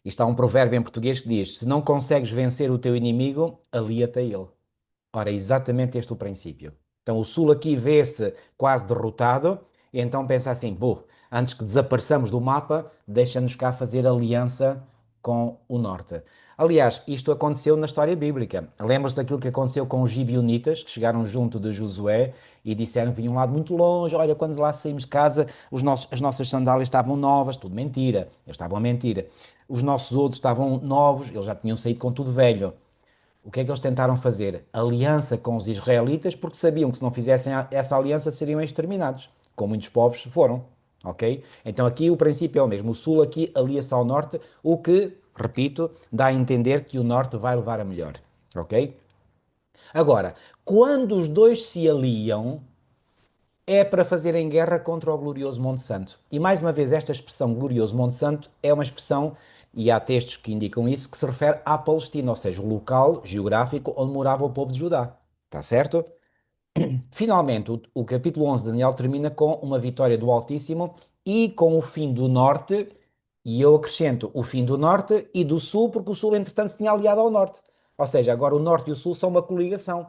Isto há um provérbio em português que diz: se não consegues vencer o teu inimigo, alia-te a ele. Ora, é exatamente este o princípio. Então, o Sul aqui vê-se quase derrotado, e então pensa assim: bom, antes que desapareçamos do mapa, deixa-nos cá fazer aliança com o Norte. Aliás, isto aconteceu na história bíblica. Lembra-se daquilo que aconteceu com os gibeonitas, que chegaram junto de Josué e disseram que vinham lá de muito longe: olha, quando lá saímos de casa, as nossas sandálias estavam novas, tudo mentira, eles estavam a mentir. Os nossos outros estavam novos, eles já tinham saído com tudo velho. O que é que eles tentaram fazer? Aliança com os israelitas, porque sabiam que se não fizessem essa aliança seriam exterminados, como muitos povos foram, ok? Então aqui o princípio é o mesmo. O sul aqui alia-se ao norte, o que, repito, dá a entender que o norte vai levar a melhor, ok? Agora, quando os dois se aliam, é para fazerem guerra contra o glorioso Monte Santo. E mais uma vez, esta expressão glorioso Monte Santo é uma expressão, e há textos que indicam isso, que se refere à Palestina, ou seja, o local geográfico onde morava o povo de Judá. Está certo? Finalmente, o capítulo 11 de Daniel termina com uma vitória do Altíssimo e com o fim do norte, e eu acrescento o fim do norte e do sul, porque o sul, entretanto, se tinha aliado ao norte. Ou seja, agora o norte e o sul são uma coligação.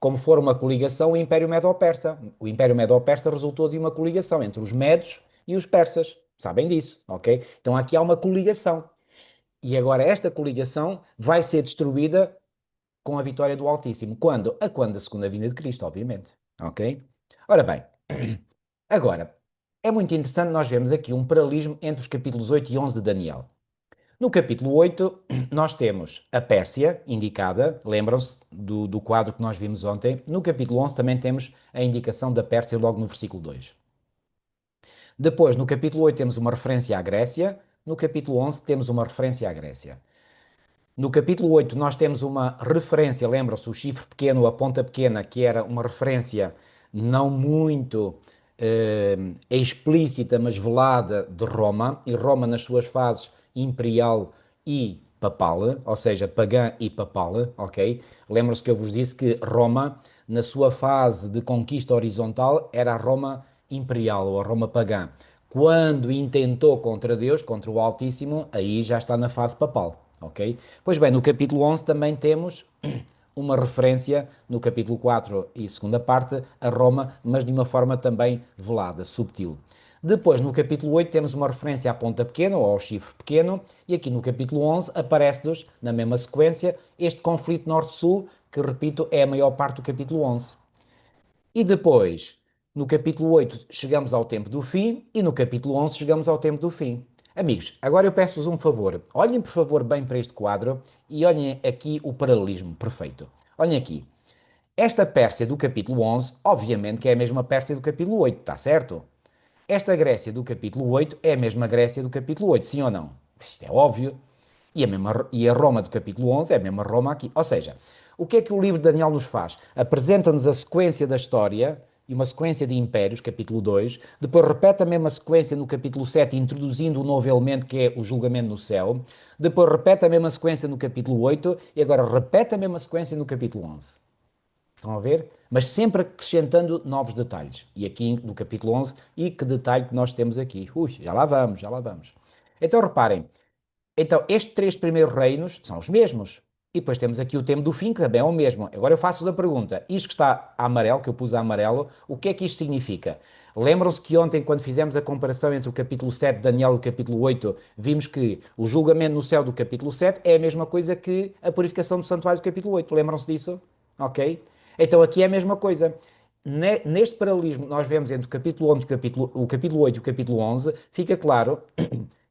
Como for uma coligação, o Império Medo-Persa. O Império Medo-Persa resultou de uma coligação entre os medos e os persas. Sabem disso, ok? Então aqui há uma coligação. E agora esta coligação vai ser destruída com a vitória do Altíssimo. Quando? Quando a segunda vinda de Cristo, obviamente. Ok? Ora bem, agora, é muito interessante nós vermos aqui um paralelismo entre os capítulos 8 e 11 de Daniel. No capítulo 8, nós temos a Pérsia indicada, lembram-se do quadro que nós vimos ontem. No capítulo 11 também temos a indicação da Pérsia logo no versículo 2. Depois, no capítulo 8 temos uma referência à Grécia, no capítulo 11 temos uma referência à Grécia. No capítulo 8 nós temos uma referência, lembram-se, o chifre pequeno, a ponta pequena, que era uma referência não muito explícita, mas velada de Roma, e Roma nas suas fases imperial e papal, ou seja, pagã e papal, ok? Lembram-se que eu vos disse que Roma, na sua fase de conquista horizontal, era a Roma imperial ou a Roma pagã. Quando intentou contra Deus, contra o Altíssimo, aí já está na fase papal, ok? Pois bem, no capítulo 11 também temos uma referência, no capítulo 4 e segunda parte, a Roma, mas de uma forma também velada, subtil. Depois, no capítulo 8, temos uma referência à ponta pequena, ou ao chifre pequeno, e aqui no capítulo 11 aparece-nos, na mesma sequência, este conflito norte-sul, que, repito, é a maior parte do capítulo 11. E depois, no capítulo 8, chegamos ao tempo do fim, e no capítulo 11 chegamos ao tempo do fim. Amigos, agora eu peço-vos um favor. Olhem, por favor, bem para este quadro e olhem aqui o paralelismo perfeito. Olhem aqui. Esta Pérsia do capítulo 11, obviamente que é a mesma Pérsia do capítulo 8, está certo? Esta Grécia do capítulo 8 é a mesma Grécia do capítulo 8, sim ou não? Isto é óbvio. E a Roma do capítulo 11 é a mesma Roma aqui. Ou seja, o que é que o livro de Daniel nos faz? Apresenta-nos a sequência da história e uma sequência de impérios, capítulo 2. Depois repete a mesma sequência no capítulo 7, introduzindo um novo elemento que é o julgamento no céu. Depois repete a mesma sequência no capítulo 8 e agora repete a mesma sequência no capítulo 11. Estão a ver? Mas sempre acrescentando novos detalhes. E aqui no capítulo 11, e que detalhe que nós temos aqui. Ui, já lá vamos, já lá vamos. Então reparem, então estes três primeiros reinos são os mesmos. E depois temos aqui o tempo do fim, que também é o mesmo. Agora eu faço-vos a pergunta, isto que está a amarelo, que eu pus a amarelo, o que é que isto significa? Lembram-se que ontem, quando fizemos a comparação entre o capítulo 7 de Daniel e o capítulo 8, vimos que o julgamento no céu do capítulo 7 é a mesma coisa que a purificação do santuário do capítulo 8. Lembram-se disso? Ok? Então aqui é a mesma coisa. Neste paralelismo que nós vemos entre o capítulo 11 o capítulo 8 e o capítulo 11, fica claro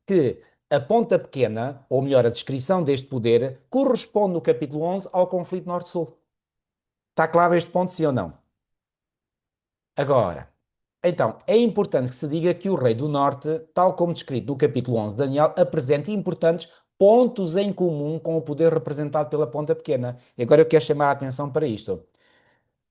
que a ponta pequena, ou melhor, a descrição deste poder, corresponde no capítulo 11 ao conflito norte-sul. Está claro este ponto, sim ou não? Agora, então, é importante que se diga que o rei do norte, tal como descrito no capítulo 11 de Daniel, apresenta importantes pontos em comum com o poder representado pela ponta pequena. E agora eu quero chamar a atenção para isto.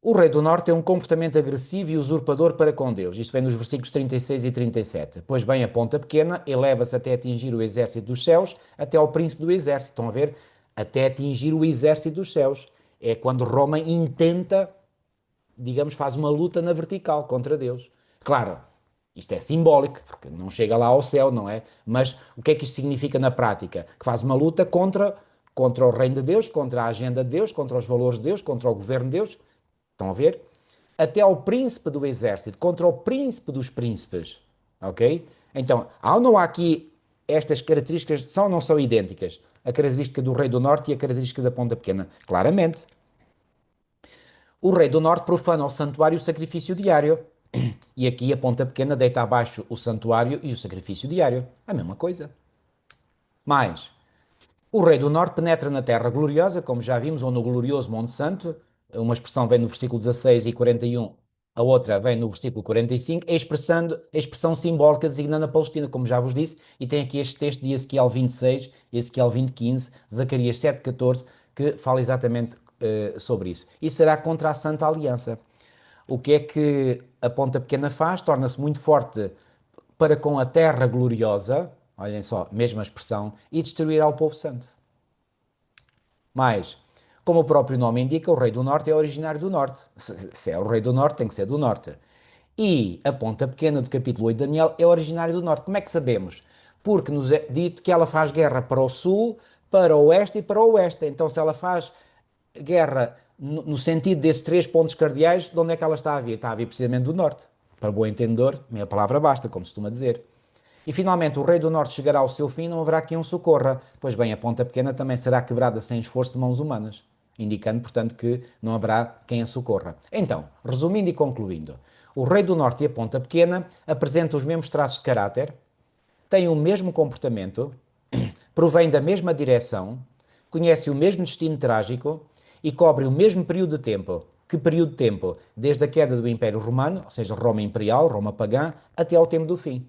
O rei do norte tem um comportamento agressivo e usurpador para com Deus. Isto vem nos versículos 36 e 37. Pois bem, a ponta pequena eleva-se até atingir o exército dos céus, até ao príncipe do exército. Estão a ver? Até atingir o exército dos céus. É quando Roma intenta, digamos, faz uma luta na vertical contra Deus. Claro, isto é simbólico, porque não chega lá ao céu, não é? Mas o que é que isto significa na prática? Que faz uma luta contra o reino de Deus, contra a agenda de Deus, contra os valores de Deus, contra o governo de Deus. Estão a ver? Até ao príncipe do exército, contra o príncipe dos príncipes. Ok? Então, há ou não há aqui estas características, são ou não são idênticas? A característica do rei do norte e a característica da ponta pequena. Claramente. O rei do norte profana o santuário e o sacrifício diário. E aqui a ponta pequena deita abaixo o santuário e o sacrifício diário. A mesma coisa. Mais, o rei do norte penetra na terra gloriosa, como já vimos, ou no glorioso Monte Santo. Uma expressão vem no versículo 16 e 41, a outra vem no versículo 45, a expressão simbólica designando a Palestina, como já vos disse, e tem aqui este texto de Ezequiel 26, Ezequiel 20:15, Zacarias 7:14, que fala exatamente sobre isso. E será contra a Santa Aliança. O que é que a ponta pequena faz? Torna-se muito forte para com a terra gloriosa, olhem só, mesma expressão, e destruirá o povo santo. Mas, como o próprio nome indica, o rei do norte é originário do norte. Se é o rei do norte, tem que ser do norte. E a ponta pequena do capítulo 8 de Daniel é originária do norte. Como é que sabemos? Porque nos é dito que ela faz guerra para o sul, para o oeste e para o oeste. Então, se ela faz guerra no sentido desses três pontos cardeais, de onde é que ela está a vir? Está a vir precisamente do norte. Para bom entendedor, meia palavra basta, como se costuma dizer. E finalmente o rei do norte chegará ao seu fim, não haverá quem o socorra. Pois bem, a ponta pequena também será quebrada sem esforço de mãos humanas, indicando, portanto, que não haverá quem a socorra. Então, resumindo e concluindo, o rei do norte e a ponta pequena apresentam os mesmos traços de caráter, têm o mesmo comportamento, provêm da mesma direção, conhecem o mesmo destino trágico e cobrem o mesmo período de tempo. Que período de tempo? Desde a queda do Império Romano, ou seja, Roma Imperial, Roma Pagã, até ao tempo do fim.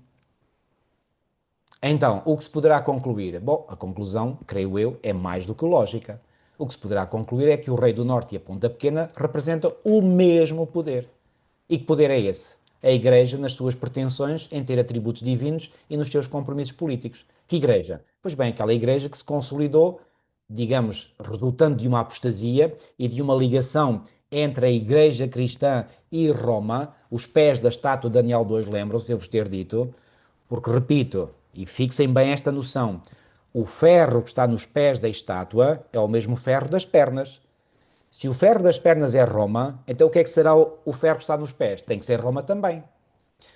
Então, o que se poderá concluir? Bom, a conclusão, creio eu, é mais do que lógica. O que se poderá concluir é que o rei do norte e a ponta pequena representam o mesmo poder. E que poder é esse? A Igreja nas suas pretensões em ter atributos divinos e nos seus compromissos políticos. Que Igreja? Pois bem, aquela Igreja que se consolidou, digamos, resultando de uma apostasia e de uma ligação entre a Igreja cristã e Roma, os pés da estátua de Daniel 2, lembram-se, eu vos ter dito, porque, repito, e fixem bem esta noção, o ferro que está nos pés da estátua é o mesmo ferro das pernas. Se o ferro das pernas é Roma, então o que é que será o ferro que está nos pés? Tem que ser Roma também.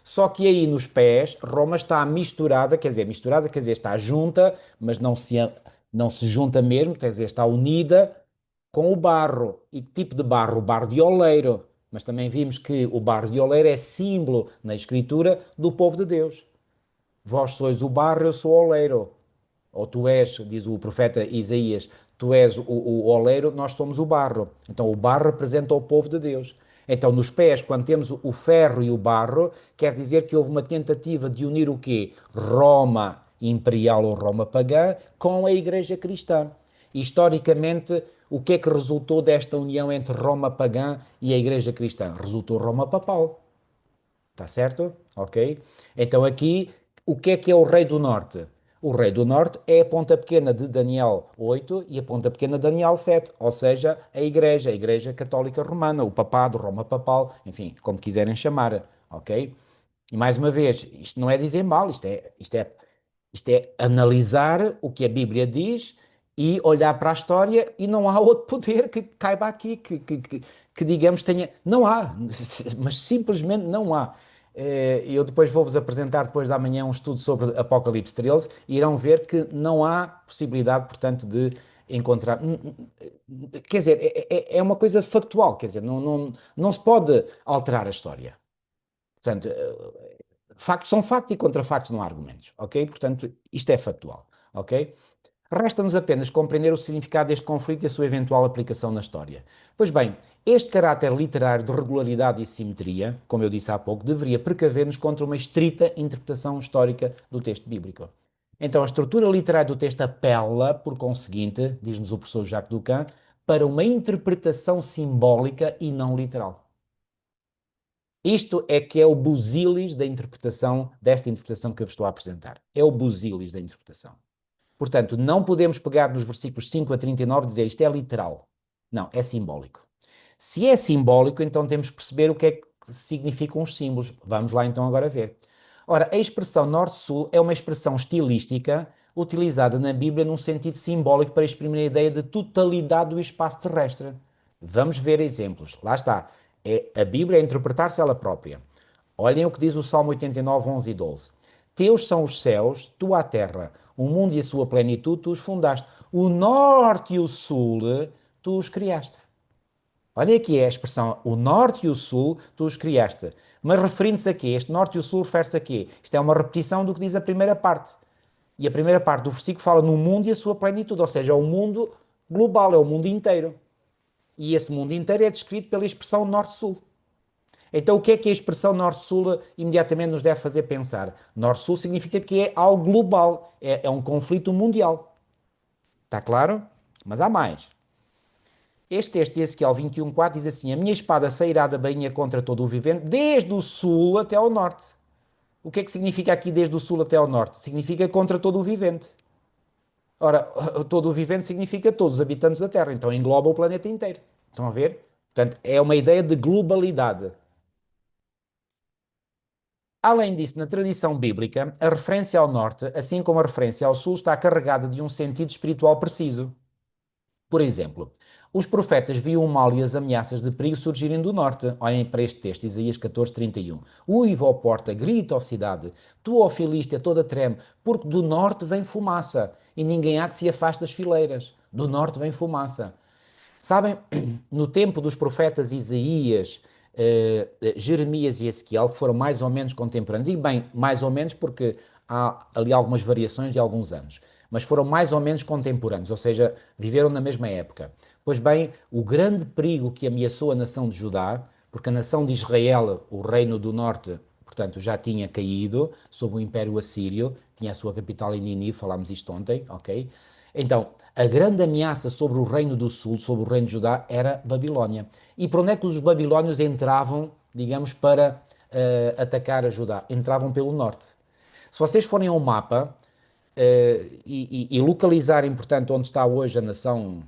Só que aí nos pés, Roma está misturada, quer dizer, está junta, mas não se junta mesmo, quer dizer, está unida com o barro. E que tipo de barro? O barro de oleiro. Mas também vimos que o barro de oleiro é símbolo na Escritura do povo de Deus. Vós sois o barro, eu sou o oleiro. Ou tu és, diz o profeta Isaías, tu és o oleiro, nós somos o barro. Então o barro representa o povo de Deus. Então nos pés, quando temos o ferro e o barro, quer dizer que houve uma tentativa de unir o quê? Roma imperial ou Roma pagã com a Igreja cristã. E, historicamente, o que é que resultou desta união entre Roma pagã e a Igreja cristã? Resultou Roma papal. Está certo? Ok? Então aqui, o que é o Rei do Norte? O Rei do Norte é a ponta pequena de Daniel 8 e a ponta pequena de Daniel 7, ou seja, a Igreja Católica Romana, o Papado, Roma Papal, enfim, como quiserem chamar, ok? E mais uma vez, isto não é dizer mal, isto é analisar o que a Bíblia diz e olhar para a história e não há outro poder que caiba aqui, que digamos tenha. Não há, mas simplesmente não há. Eu depois vou-vos apresentar depois da manhã um estudo sobre Apocalipse 13 e irão ver que não há possibilidade, portanto, de encontrar. Quer dizer, é uma coisa factual, quer dizer, não se pode alterar a história. Portanto, factos são factos e contra factos não há argumentos, ok? Portanto, isto é factual, ok? Resta-nos apenas compreender o significado deste conflito e a sua eventual aplicação na história. Pois bem, este caráter literário de regularidade e simetria, como eu disse há pouco, deveria precaver-nos contra uma estrita interpretação histórica do texto bíblico. Então, a estrutura literária do texto apela, por conseguinte, diz-nos o professor Jacques Ducan, para uma interpretação simbólica e não literal. Isto é que é o busilis da interpretação, desta interpretação que eu vos estou a apresentar. É o busilis da interpretação. Portanto, não podemos pegar nos versículos 5 a 39 e dizer isto é literal. Não, é simbólico. Se é simbólico, então temos que perceber o que é que significam os símbolos. Vamos lá então agora ver. Ora, a expressão norte-sul é uma expressão estilística utilizada na Bíblia num sentido simbólico para exprimir a ideia de totalidade do espaço terrestre. Vamos ver exemplos. Lá está. A Bíblia é interpretar-se ela própria. Olhem o que diz o Salmo 89, 11 e 12. Teus são os céus, tua a terra, o mundo e a sua plenitude, tu os fundaste. O norte e o sul, tu os criaste. Olha aqui a expressão, o norte e o sul, tu os criaste. Mas referindo-se a quê? Este norte e o sul refere-se a quê? Isto é uma repetição do que diz a primeira parte. E a primeira parte do versículo fala no mundo e a sua plenitude, ou seja, é o mundo global, é o mundo inteiro. E esse mundo inteiro é descrito pela expressão norte-sul. Então, o que é a expressão norte-sul imediatamente nos deve fazer pensar? Norte-sul significa que é algo global, é um conflito mundial. Está claro? Mas há mais. Este texto de Ezequiel 21:4 diz assim: a minha espada sairá da bainha contra todo o vivente, desde o sul até ao norte. O que é que significa aqui desde o sul até ao norte? Significa contra todo o vivente. Ora, todo o vivente significa todos os habitantes da Terra, então engloba o planeta inteiro. Estão a ver? Portanto, é uma ideia de globalidade. Além disso, na tradição bíblica, a referência ao norte, assim como a referência ao sul, está carregada de um sentido espiritual preciso. Por exemplo, os profetas viam o mal e as ameaças de perigo surgirem do norte. Olhem para este texto, Isaías 14:31. Uiva, ó porta, grita, ó cidade, tu, ó Filístia, toda treme, porque do norte vem fumaça, e ninguém há que se afaste das fileiras. Do norte vem fumaça. Sabem, no tempo dos profetas Isaías, Jeremias e Ezequiel, que foram mais ou menos contemporâneos, digo bem, mais ou menos porque há ali algumas variações de alguns anos, mas foram mais ou menos contemporâneos, ou seja, viveram na mesma época. Pois bem, o grande perigo que ameaçou a nação de Judá, porque a nação de Israel, o reino do norte, portanto, já tinha caído sob o Império Assírio, tinha a sua capital em Nínive, falámos isto ontem, ok? Então, a grande ameaça sobre o reino do sul, sobre o reino de Judá, era Babilónia. E por onde é que os babilónios entravam, digamos, para atacar a Judá? Entravam pelo norte. Se vocês forem ao mapa e localizarem, portanto, onde está hoje a nação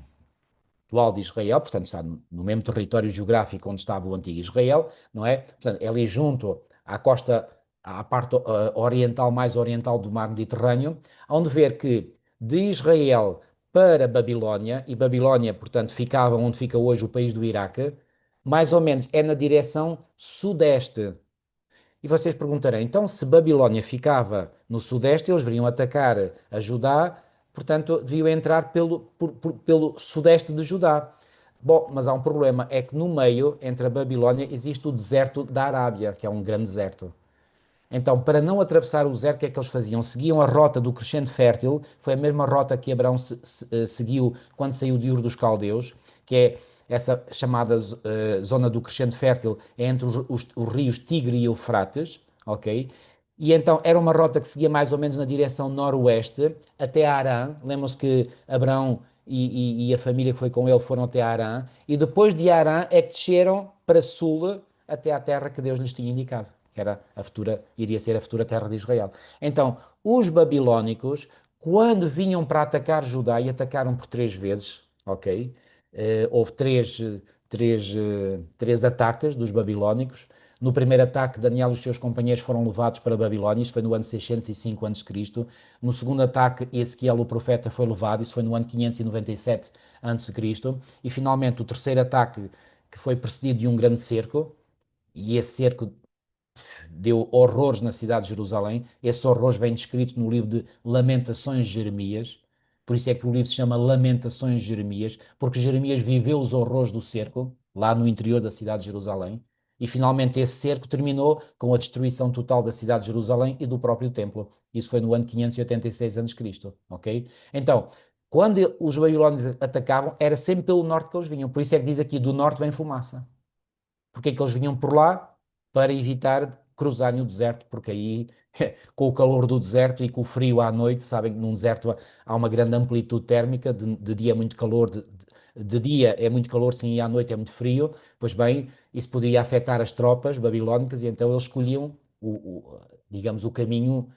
atual de Israel, portanto, está no mesmo território geográfico onde estava o antigo Israel, não é? Portanto, é ali junto à costa, à parte oriental, mais oriental do mar Mediterrâneo, onde ver que de Israel para Babilónia, e Babilónia, portanto, ficava onde fica hoje o país do Iraque, mais ou menos é na direção sudeste. E vocês perguntarão, então se Babilónia ficava no sudeste, eles viriam atacar a Judá, portanto, deviam entrar pelo sudeste de Judá. Bom, mas há um problema, é que no meio, entre a Babilónia, existe o deserto da Arábia, que é um grande deserto. Então, para não atravessar o deserto, o que é que eles faziam? Seguiam a rota do Crescente Fértil, foi a mesma rota que Abraão seguiu quando saiu de Ur dos Caldeus, que é essa chamada zona do Crescente Fértil, é entre os rios Tigre e Eufrates, ok? E então era uma rota que seguia mais ou menos na direção noroeste, até Arã. Lembram-se que Abraão e a família que foi com ele foram até Arã, e depois de Arã é que desceram para sul, até à terra que Deus lhes tinha indicado, que era a futura, iria ser a futura terra de Israel. Então, os babilónicos, quando vinham para atacar Judá, e atacaram por 3 vezes, ok? Houve três ataques dos babilónicos. No primeiro ataque, Daniel e os seus companheiros foram levados para a Babilónia, isso foi no ano 605 a.C. No segundo ataque, Ezequiel, o profeta, foi levado, isso foi no ano 597 a.C. E finalmente, o terceiro ataque, que foi precedido de um grande cerco, e esse cerco deu horrores na cidade de Jerusalém. Esses horrores vêm descritos no livro de Lamentações de Jeremias. Por isso é que o livro se chama Lamentações de Jeremias, porque Jeremias viveu os horrores do cerco, lá no interior da cidade de Jerusalém. E finalmente esse cerco terminou com a destruição total da cidade de Jerusalém e do próprio templo. Isso foi no ano 586 a.C., ok? Então, quando os babilónios atacavam, era sempre pelo norte que eles vinham. Por isso é que diz aqui, do norte vem fumaça. Porque é que eles vinham por lá? Para evitar cruzarem o deserto, porque aí, com o calor do deserto e com o frio à noite, sabem que num deserto há uma grande amplitude térmica, de dia muito calor, de dia é muito calor, sim, e à noite é muito frio, pois bem, isso poderia afetar as tropas babilónicas e então eles escolhiam, digamos, o caminho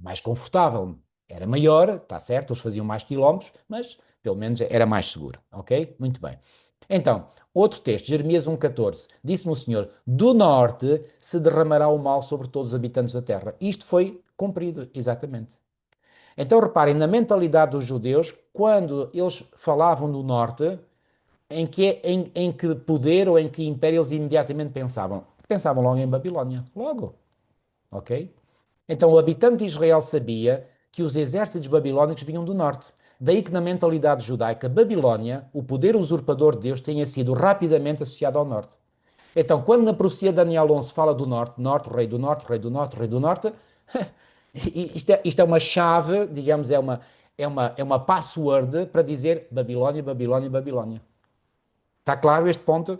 mais confortável. Era maior, está certo, eles faziam mais quilómetros, mas pelo menos era mais seguro, ok? Muito bem. Então, outro texto, Jeremias 1,14. Disse-me o Senhor: do norte se derramará o mal sobre todos os habitantes da terra. Isto foi cumprido, exatamente. Então, reparem, na mentalidade dos judeus, quando eles falavam do norte, em que poder ou em que império eles imediatamente pensavam? Pensavam logo em Babilónia. Logo, ok? Então, o habitante de Israel sabia que os exércitos babilónicos vinham do norte. Daí que na mentalidade judaica, Babilónia, o poder usurpador de Deus, tenha sido rapidamente associado ao norte. Então, quando na profecia de Daniel 11 fala do norte, norte, rei do norte, rei do norte, rei do norte, isto é uma chave, digamos, é uma password para dizer Babilónia, Babilónia, Babilónia. Está claro este ponto?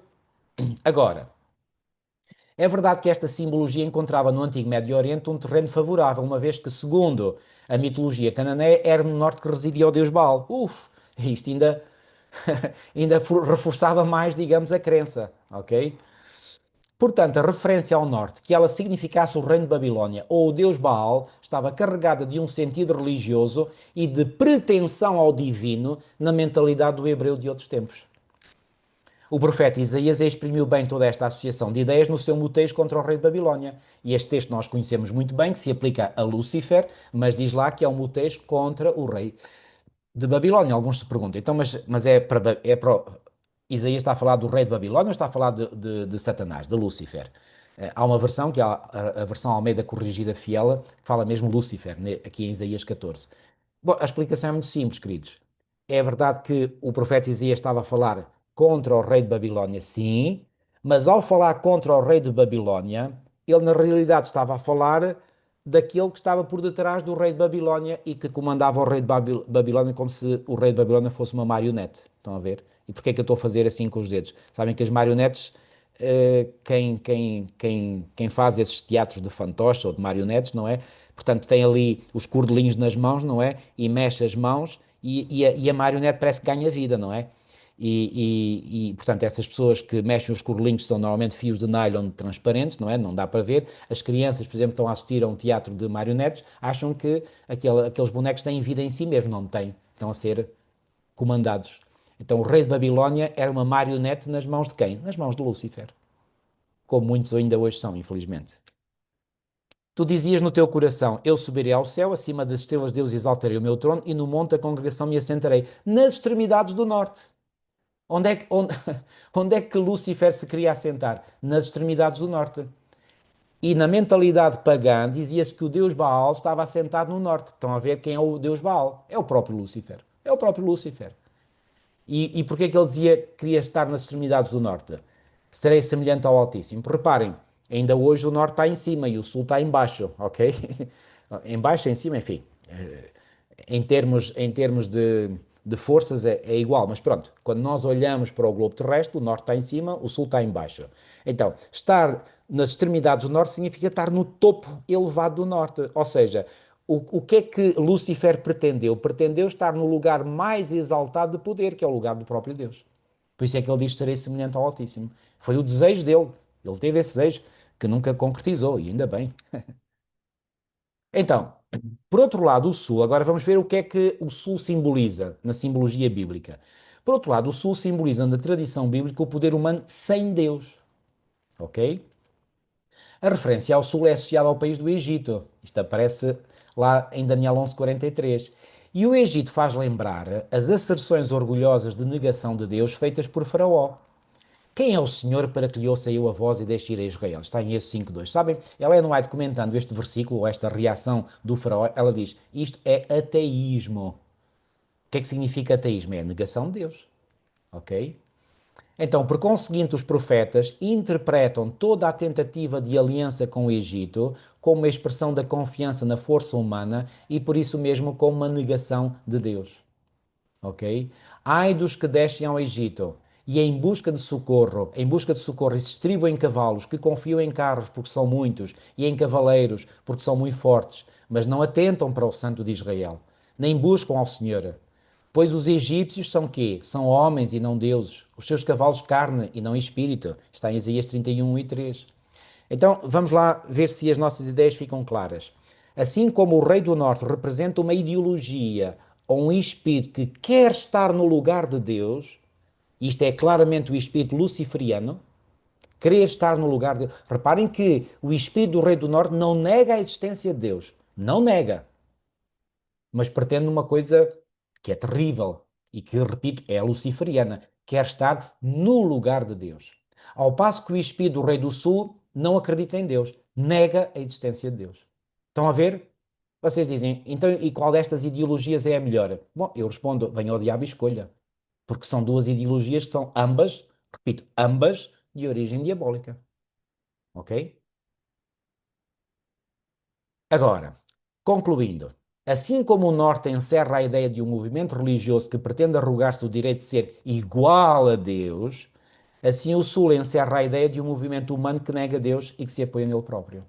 Agora, é verdade que esta simbologia encontrava no Antigo Médio Oriente um terreno favorável, uma vez que, segundo a mitologia cananeia, era no norte que residia o deus Baal. Isto ainda, ainda reforçava mais, digamos, a crença, ok? Portanto, a referência ao norte, que ela significasse o reino de Babilónia ou o deus Baal, estava carregada de um sentido religioso e de pretensão ao divino na mentalidade do hebreu de outros tempos. O profeta Isaías exprimiu bem toda esta associação de ideias no seu motejo contra o rei de Babilónia. E este texto nós conhecemos muito bem, que se aplica a Lúcifer, mas diz lá que é um motejo contra o rei de Babilónia. Alguns se perguntam, então, mas Isaías está a falar do rei de Babilónia ou está a falar de Satanás, de Lúcifer? Há uma versão, que é a versão Almeida Corrigida Fiel, que fala mesmo Lúcifer, aqui em Isaías 14. Bom, a explicação é muito simples, queridos. É verdade que o profeta Isaías estava a falar contra o rei de Babilónia, sim, mas ao falar contra o rei de Babilónia, ele na realidade estava a falar daquele que estava por detrás do rei de Babilónia e que comandava o rei de Babilónia como se o rei de Babilónia fosse uma marionete. Estão a ver? E porquê é que eu estou a fazer assim com os dedos? Sabem que as marionetes, quem faz esses teatros de fantoche ou de marionetes, não é? Portanto, tem ali os cordelinhos nas mãos, não é? E mexe as mãos e a marionete parece que ganha vida, não é? Portanto, essas pessoas que mexem os cordelinhos são normalmente fios de nylon transparentes, não é? Não dá para ver. As crianças, por exemplo, estão a assistir a um teatro de marionetes, acham que aqueles bonecos têm vida em si mesmo, não têm. Estão a ser comandados. Então, o rei de Babilónia era uma marionete nas mãos de quem? Nas mãos de Lúcifer. Como muitos ainda hoje são, infelizmente. Tu dizias no teu coração: eu subirei ao céu, acima das estrelas de Deus exaltarei o meu trono, e no monte da congregação me assentarei, nas extremidades do norte. Onde é que Lúcifer se queria assentar? Nas extremidades do norte. E na mentalidade pagã dizia-se que o deus Baal estava assentado no norte. Estão a ver quem é o deus Baal? É o próprio Lúcifer. É o próprio Lúcifer. E porquê que ele dizia que queria estar nas extremidades do norte? Serei semelhante ao Altíssimo. Reparem, ainda hoje o norte está em cima e o sul está em baixo, ok? Em baixo, em cima, enfim. Em termos de forças é igual, mas pronto, quando nós olhamos para o globo terrestre, o norte está em cima, o sul está em baixo. Então, estar nas extremidades do norte significa estar no topo elevado do norte, ou seja, o que é que Lúcifer pretendeu? Pretendeu estar no lugar mais exaltado de poder, que é o lugar do próprio Deus. Por isso é que ele diz: serei semelhante ao Altíssimo. Foi o desejo dele, ele teve esse desejo que nunca concretizou, e ainda bem. Então, por outro lado, o Sul, agora vamos ver o que é que o Sul simboliza na simbologia bíblica. Por outro lado, o Sul simboliza na tradição bíblica o poder humano sem Deus. Ok? A referência ao Sul é associada ao país do Egito. Isto aparece lá em Daniel 11:43. E o Egito faz lembrar as asserções orgulhosas de negação de Deus feitas por Faraó. Quem é o Senhor para que lhe ouça eu a voz e deixe ir a Israel? Está em Êxodo 5:2. Sabem, Ellen White comentando este versículo, ou esta reação do faraó, ela diz: isto é ateísmo. O que é que significa ateísmo? É a negação de Deus. Ok? Então, por conseguinte, os profetas interpretam toda a tentativa de aliança com o Egito como uma expressão da confiança na força humana e, por isso mesmo, como uma negação de Deus. Ok? Ai dos que descem ao Egito e em busca de socorro e se distribuem em cavalos, que confiam em carros porque são muitos e em cavaleiros porque são muito fortes, mas não atentam para o Santo de Israel, nem buscam ao Senhor. Pois os egípcios são quê? São homens e não deuses. Os seus cavalos carne e não espírito. Está em Isaías 31 e 3. Então, vamos lá ver se as nossas ideias ficam claras. Assim como o Rei do Norte representa uma ideologia ou um espírito que quer estar no lugar de Deus, isto é claramente o espírito luciferiano, querer estar no lugar de Deus. Reparem que o espírito do Rei do Norte não nega a existência de Deus. Não nega, mas pretende uma coisa que é terrível e que, repito, é a luciferiana. Quer estar no lugar de Deus. Ao passo que o espírito do Rei do Sul não acredita em Deus, nega a existência de Deus. Estão a ver? Vocês dizem, então, e qual destas ideologias é a melhor? Bom, eu respondo, venha ao diabo e escolha. Porque são duas ideologias que são ambas, repito, ambas de origem diabólica. Ok? Agora, concluindo, assim como o Norte encerra a ideia de um movimento religioso que pretende arrogar-se o direito de ser igual a Deus, assim o Sul encerra a ideia de um movimento humano que nega Deus e que se apoia nele próprio.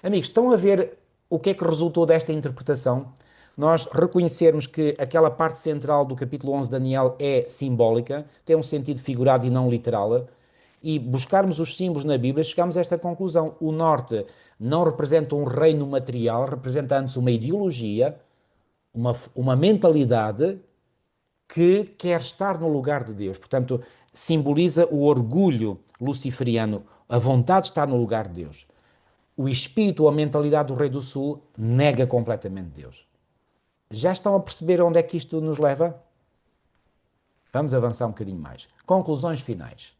Amigos, estão a ver o que é que resultou desta interpretação? Nós reconhecermos que aquela parte central do capítulo 11 de Daniel é simbólica, tem um sentido figurado e não literal, e buscarmos os símbolos na Bíblia, chegamos a esta conclusão. O norte não representa um reino material, representa antes uma ideologia, uma mentalidade que quer estar no lugar de Deus. Portanto, simboliza o orgulho luciferiano, a vontade de estar no lugar de Deus. O espírito ou a mentalidade do Rei do Sul nega completamente Deus. Já estão a perceber onde é que isto nos leva? Vamos avançar um bocadinho mais. Conclusões finais.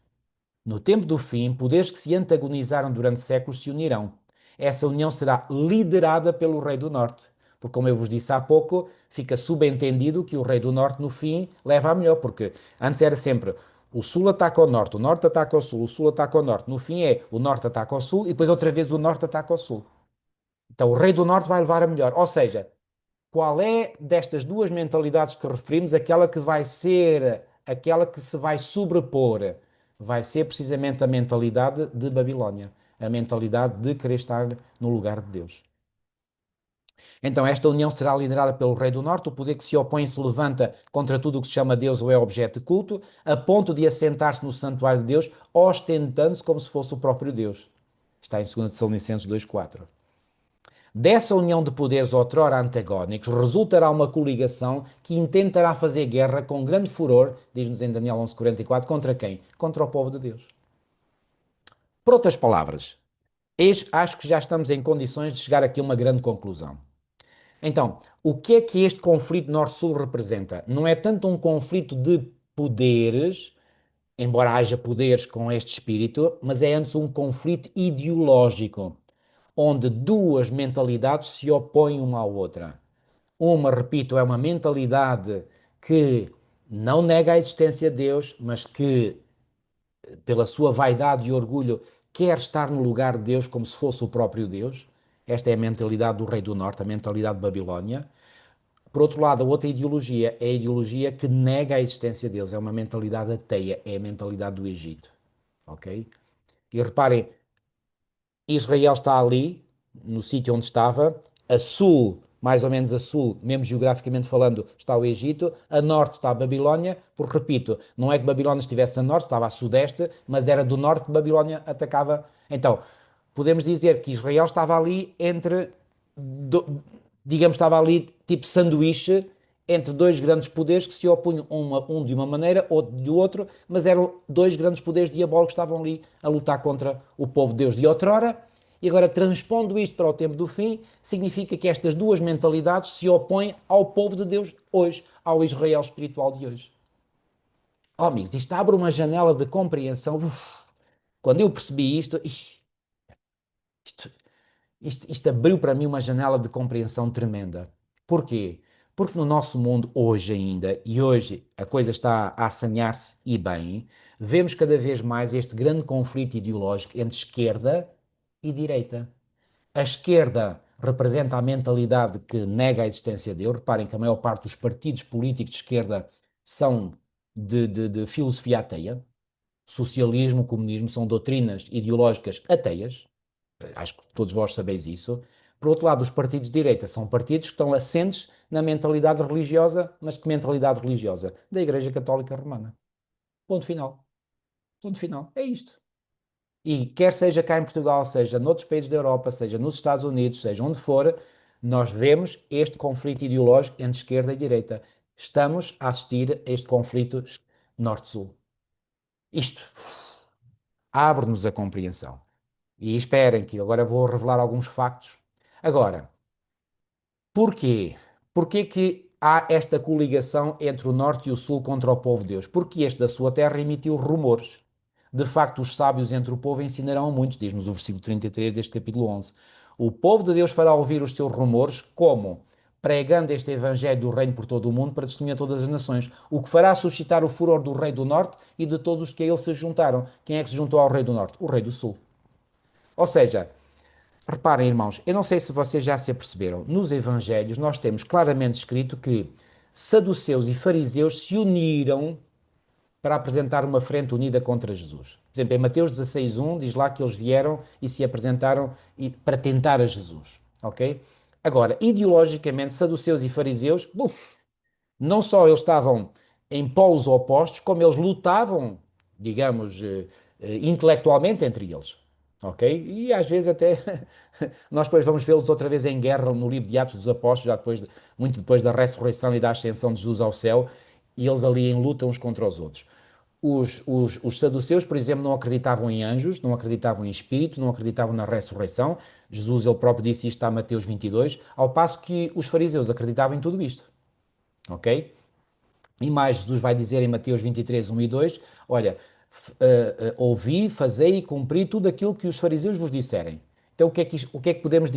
No tempo do fim, poderes que se antagonizaram durante séculos se unirão. Essa união será liderada pelo Rei do Norte. Porque, como eu vos disse há pouco, fica subentendido que o Rei do Norte, no fim, leva a melhor. Porque antes era sempre o Sul ataca o Norte, o Norte ataca o Sul, o Sul ataca o Norte. No fim é o Norte ataca o Sul e depois outra vez o Norte ataca o Sul. Então o Rei do Norte vai levar a melhor. Ou seja, qual é destas duas mentalidades que referimos aquela que vai ser, aquela que se vai sobrepor? Vai ser precisamente a mentalidade de Babilónia, a mentalidade de querer estar no lugar de Deus. Então esta união será liderada pelo Rei do Norte, o poder que se opõe se levanta contra tudo o que se chama Deus ou é objeto de culto, a ponto de assentar-se no santuário de Deus, ostentando-se como se fosse o próprio Deus. Está em 2 Tessalonicenses 2,4. Dessa união de poderes outrora antagónicos resultará uma coligação que intentará fazer guerra com grande furor, diz-nos em Daniel 11:44, contra quem? Contra o povo de Deus. Por outras palavras, acho que já estamos em condições de chegar aqui a uma grande conclusão. Então, o que é que este conflito Norte-Sul representa? Não é tanto um conflito de poderes, embora haja poderes com este espírito, mas é antes um conflito ideológico, onde duas mentalidades se opõem uma à outra. Uma, repito, é uma mentalidade que não nega a existência de Deus, mas que, pela sua vaidade e orgulho, quer estar no lugar de Deus como se fosse o próprio Deus. Esta é a mentalidade do Rei do Norte, a mentalidade de Babilónia. Por outro lado, a outra ideologia é a ideologia que nega a existência de Deus, é uma mentalidade ateia, é a mentalidade do Egito. Ok? E reparem, Israel está ali, no sítio onde estava, a sul, mais ou menos a sul, mesmo geograficamente falando, está o Egito, a norte está a Babilónia, porque, repito, não é que Babilónia estivesse a norte, estava a sudeste, mas era do norte que Babilónia atacava. Então, podemos dizer que Israel estava ali entre, digamos, estava ali tipo sanduíche entre dois grandes poderes que se opunham um de uma maneira, outro de outro, mas eram dois grandes poderes diabólicos que estavam ali a lutar contra o povo de Deus de outrora. E agora, transpondo isto para o tempo do fim, significa que estas duas mentalidades se opõem ao povo de Deus hoje, ao Israel espiritual de hoje. Oh, amigos, isto abre uma janela de compreensão. Quando eu percebi isto, isto, isto abriu para mim uma janela de compreensão tremenda. Porquê? Porque no nosso mundo, hoje ainda, e hoje a coisa está a assanhar-se e bem, vemos cada vez mais este grande conflito ideológico entre esquerda e direita. A esquerda representa a mentalidade que nega a existência de Deus. Reparem que a maior parte dos partidos políticos de esquerda são de filosofia ateia. Socialismo, comunismo são doutrinas ideológicas ateias. Acho que todos vós sabeis isso. Por outro lado, os partidos de direita são partidos que estão assentes na mentalidade religiosa, mas que mentalidade religiosa? Da Igreja Católica Romana. Ponto final. Ponto final. É isto. E quer seja cá em Portugal, seja noutros países da Europa, seja nos Estados Unidos, seja onde for, nós vemos este conflito ideológico entre esquerda e direita. Estamos a assistir a este conflito norte-sul. Isto abre-nos a compreensão. E esperem que agora vou revelar alguns factos. Agora, porquê? Porquê que há esta coligação entre o norte e o sul contra o povo de Deus? Porque este da sua terra emitiu rumores. De facto, os sábios entre o povo ensinarão a muitos, diz-nos o versículo 33 deste capítulo 11. O povo de Deus fará ouvir os seus rumores, como? Pregando este evangelho do reino por todo o mundo para testemunhar a todas as nações, o que fará suscitar o furor do rei do norte e de todos os que a ele se juntaram. Quem é que se juntou ao rei do norte? O rei do sul. Ou seja, reparem, irmãos, eu não sei se vocês já se aperceberam, nos evangelhos nós temos claramente escrito que saduceus e fariseus se uniram para apresentar uma frente unida contra Jesus. Por exemplo, em Mateus 16:1 diz lá que eles vieram e se apresentaram para tentar a Jesus, ok? Agora, ideologicamente, saduceus e fariseus, não só eles estavam em polos opostos, como eles lutavam, digamos, intelectualmente entre eles, ok? E às vezes até nós depois vamos vê-los outra vez em guerra no livro de Atos dos Apóstolos, já depois muito depois da ressurreição e da ascensão de Jesus ao céu, e eles ali em luta uns contra os outros. Os saduceus, por exemplo, não acreditavam em anjos, não acreditavam em espírito, não acreditavam na ressurreição. Jesus, ele próprio disse isto a Mateus 22, ao passo que os fariseus acreditavam em tudo isto, ok? E mais, Jesus vai dizer em Mateus 23, 1 e 2, olha, ouvi, fazei e cumpri tudo aquilo que os fariseus vos disserem. Então, o que é que podemos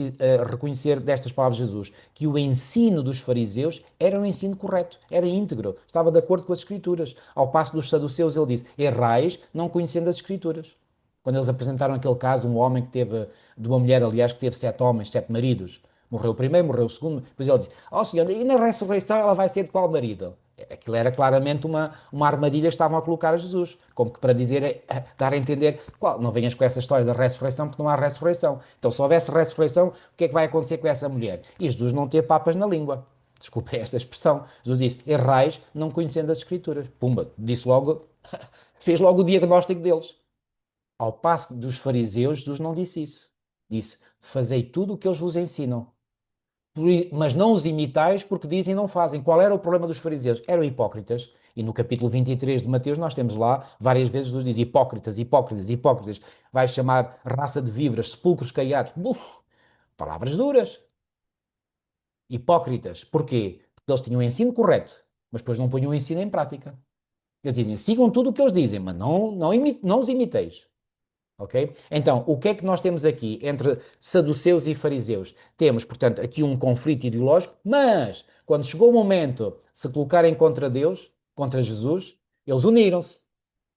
reconhecer destas palavras de Jesus? Que o ensino dos fariseus era um ensino correto, era íntegro, estava de acordo com as Escrituras. Ao passo dos saduceus, ele disse, errais não conhecendo as Escrituras. Quando eles apresentaram aquele caso de um homem que teve, de uma mulher, aliás, que teve 7 homens, 7 maridos. Morreu o primeiro, morreu o segundo. Depois ele disse, ó Senhor, e na ressurreição ela vai ser de qual marido? Aquilo era claramente uma armadilha que estavam a colocar a Jesus, como que para dizer, dar a entender, não venhas com essa história da ressurreição, porque não há ressurreição. Então, se houvesse ressurreição, o que é que vai acontecer com essa mulher? E Jesus não teve papas na língua. Desculpa esta expressão. Jesus disse, errais não conhecendo as Escrituras. Pumba, disse logo, fez logo o diagnóstico deles. Ao passo dos fariseus, Jesus não disse isso. Disse, fazei tudo o que eles vos ensinam, mas não os imitais porque dizem e não fazem. Qual era o problema dos fariseus? Eram hipócritas. E no capítulo 23 de Mateus nós temos lá, várias vezes Jesus diz hipócritas, hipócritas, hipócritas. Vai chamar raça de víboras, sepulcros caiados. Palavras duras. Hipócritas. Porquê? Porque eles tinham o ensino correto, mas depois não punham o ensino em prática. Eles dizem, sigam tudo o que eles dizem, mas não os imiteis. Ok? Então, o que é que nós temos aqui entre saduceus e fariseus? Temos, portanto, aqui um conflito ideológico, mas quando chegou o momento de se colocarem contra Deus, contra Jesus, eles uniram-se.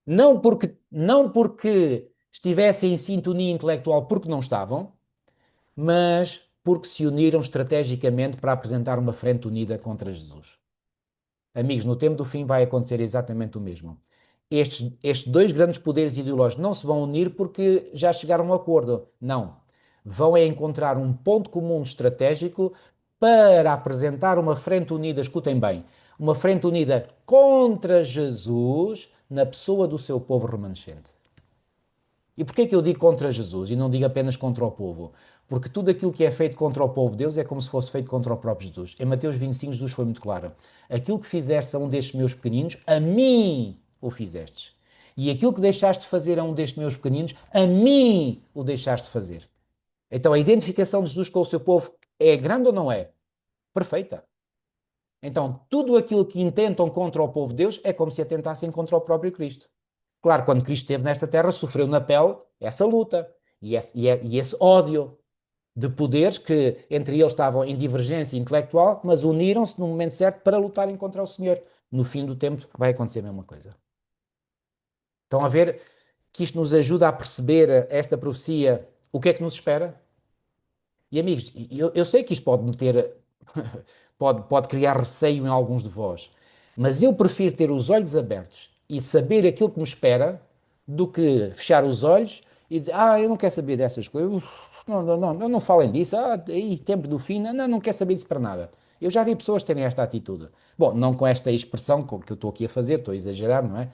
Não porque estivessem em sintonia intelectual, porque não estavam, mas porque se uniram estrategicamente para apresentar uma frente unida contra Jesus. Amigos, no tempo do fim vai acontecer exatamente o mesmo. Estes dois grandes poderes ideológicos não se vão unir porque já chegaram a um acordo. Não. Vão encontrar um ponto comum estratégico para apresentar uma frente unida, escutem bem, uma frente unida contra Jesus na pessoa do seu povo remanescente. E porquê é que eu digo contra Jesus e não digo apenas contra o povo? Porque tudo aquilo que é feito contra o povo de Deus é como se fosse feito contra o próprio Jesus. Em Mateus 25, Jesus foi muito claro. Aquilo que fizeste a um destes meus pequeninos, a mim o fizestes. E aquilo que deixaste de fazer a um destes meus pequeninos, a mim o deixaste de fazer. Então a identificação de Jesus com o seu povo é grande ou não é? Perfeita. Então tudo aquilo que intentam contra o povo de Deus é como se atentassem contra o próprio Cristo. Claro, quando Cristo esteve nesta terra, sofreu na pele essa luta e esse ódio de poderes que entre eles estavam em divergência intelectual, mas uniram-se no momento certo para lutarem contra o Senhor. No fim do tempo vai acontecer a mesma coisa. Estão a ver que isto nos ajuda a perceber esta profecia, o que é que nos espera? E amigos, eu sei que isto pode meter, pode criar receio em alguns de vós, mas eu prefiro ter os olhos abertos e saber aquilo que me espera do que fechar os olhos e dizer, eu não quero saber dessas coisas, não falem disso, aí tempo do fim, não quero saber disso para nada. Eu já vi pessoas terem esta atitude. Bom, não com esta expressão que eu estou aqui a fazer, estou a exagerar, não é?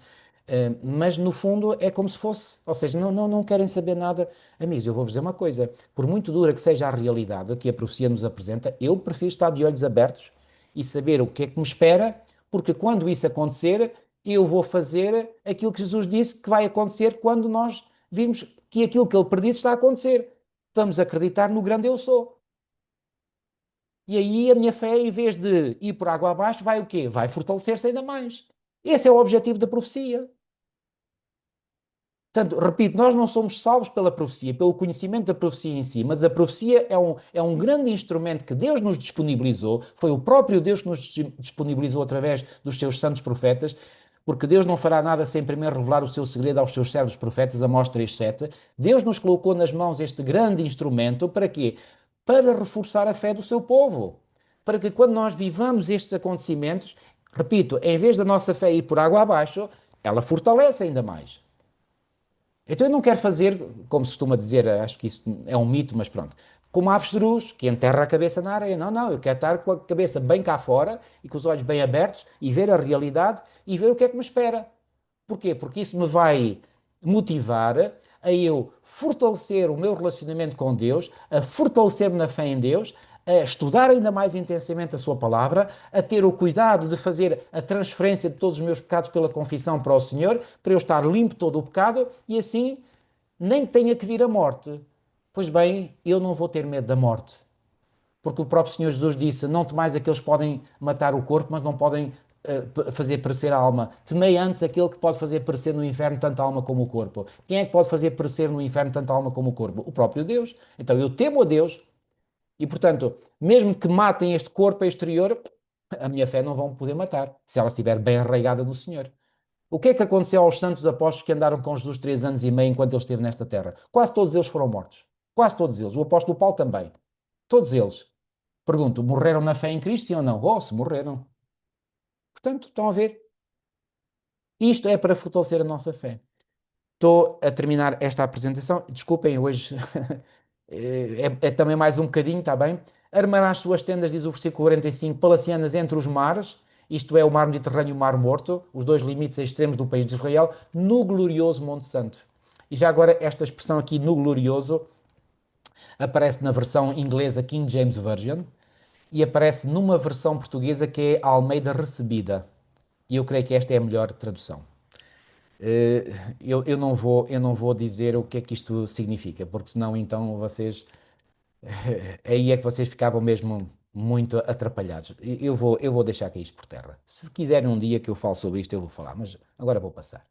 Mas no fundo é como se fosse, ou seja, não querem saber nada. Amigos, eu vou-vos dizer uma coisa: por muito dura que seja a realidade que a profecia nos apresenta, eu prefiro estar de olhos abertos e saber o que é que me espera, porque quando isso acontecer, eu vou fazer aquilo que Jesus disse que vai acontecer quando nós virmos que aquilo que ele predisse está a acontecer. Vamos acreditar no grande eu sou. E aí a minha fé, em vez de ir por água abaixo, vai o quê? Vai fortalecer-se ainda mais. Esse é o objetivo da profecia. Portanto, repito, nós não somos salvos pela profecia, pelo conhecimento da profecia em si, mas a profecia é um grande instrumento que Deus nos disponibilizou, foi o próprio Deus que nos disponibilizou através dos seus santos profetas, porque Deus não fará nada sem primeiro revelar o seu segredo aos seus servos profetas, Amós 3:7. Deus nos colocou nas mãos este grande instrumento, para quê? Para reforçar a fé do seu povo. Para que quando nós vivamos estes acontecimentos, repito, em vez da nossa fé ir por água abaixo, ela fortalece ainda mais. Então eu não quero fazer, como se costuma dizer, acho que isso é um mito, mas pronto, como a avestruz, que enterra a cabeça na areia. Não, eu quero estar com a cabeça bem cá fora e com os olhos bem abertos e ver a realidade e ver o que é que me espera. Porquê? Porque isso me vai motivar a eu fortalecer o meu relacionamento com Deus, a fortalecer-me na fé em Deus, a estudar ainda mais intensamente a Sua palavra, a ter o cuidado de fazer a transferência de todos os meus pecados pela confissão para o Senhor, para eu estar limpo de todo o pecado e assim nem tenha que vir a morte. Pois bem, eu não vou ter medo da morte. Porque o próprio Senhor Jesus disse: não temais aqueles que podem matar o corpo, mas não podem fazer perecer a alma. Temei antes aquele que pode fazer perecer no inferno tanto a alma como o corpo. Quem é que pode fazer perecer no inferno tanto a alma como o corpo? O próprio Deus. Então eu temo a Deus e, portanto, mesmo que matem este corpo exterior, a minha fé não vão poder matar, se ela estiver bem arraigada no Senhor. O que é que aconteceu aos santos apóstolos que andaram com Jesus 3 anos e meio enquanto ele esteve nesta terra? Quase todos eles foram mortos. Quase todos eles. O apóstolo Paulo também. Todos eles. Pergunto, morreram na fé em Cristo, sim ou não? Oh, se morreram. Portanto, estão a ver? Isto é para fortalecer a nossa fé. Estou a terminar esta apresentação. Desculpem, hoje é também mais um bocadinho, está bem? Armará as suas tendas, diz o versículo 45, palacianas entre os mares, isto é, o mar Mediterrâneo e o mar Morto, os dois limites extremos do país de Israel, no glorioso Monte Santo. E já agora, esta expressão aqui, no glorioso, aparece na versão inglesa King James Version e aparece numa versão portuguesa que é a Almeida Recebida. E eu creio que esta é a melhor tradução. Eh, eu não vou dizer o que é que isto significa, porque senão então vocês, aí é que vocês ficavam mesmo muito atrapalhados. Eu vou deixar cair isto por terra. Se quiserem um dia que eu falo sobre isto, eu vou falar, mas agora vou passar.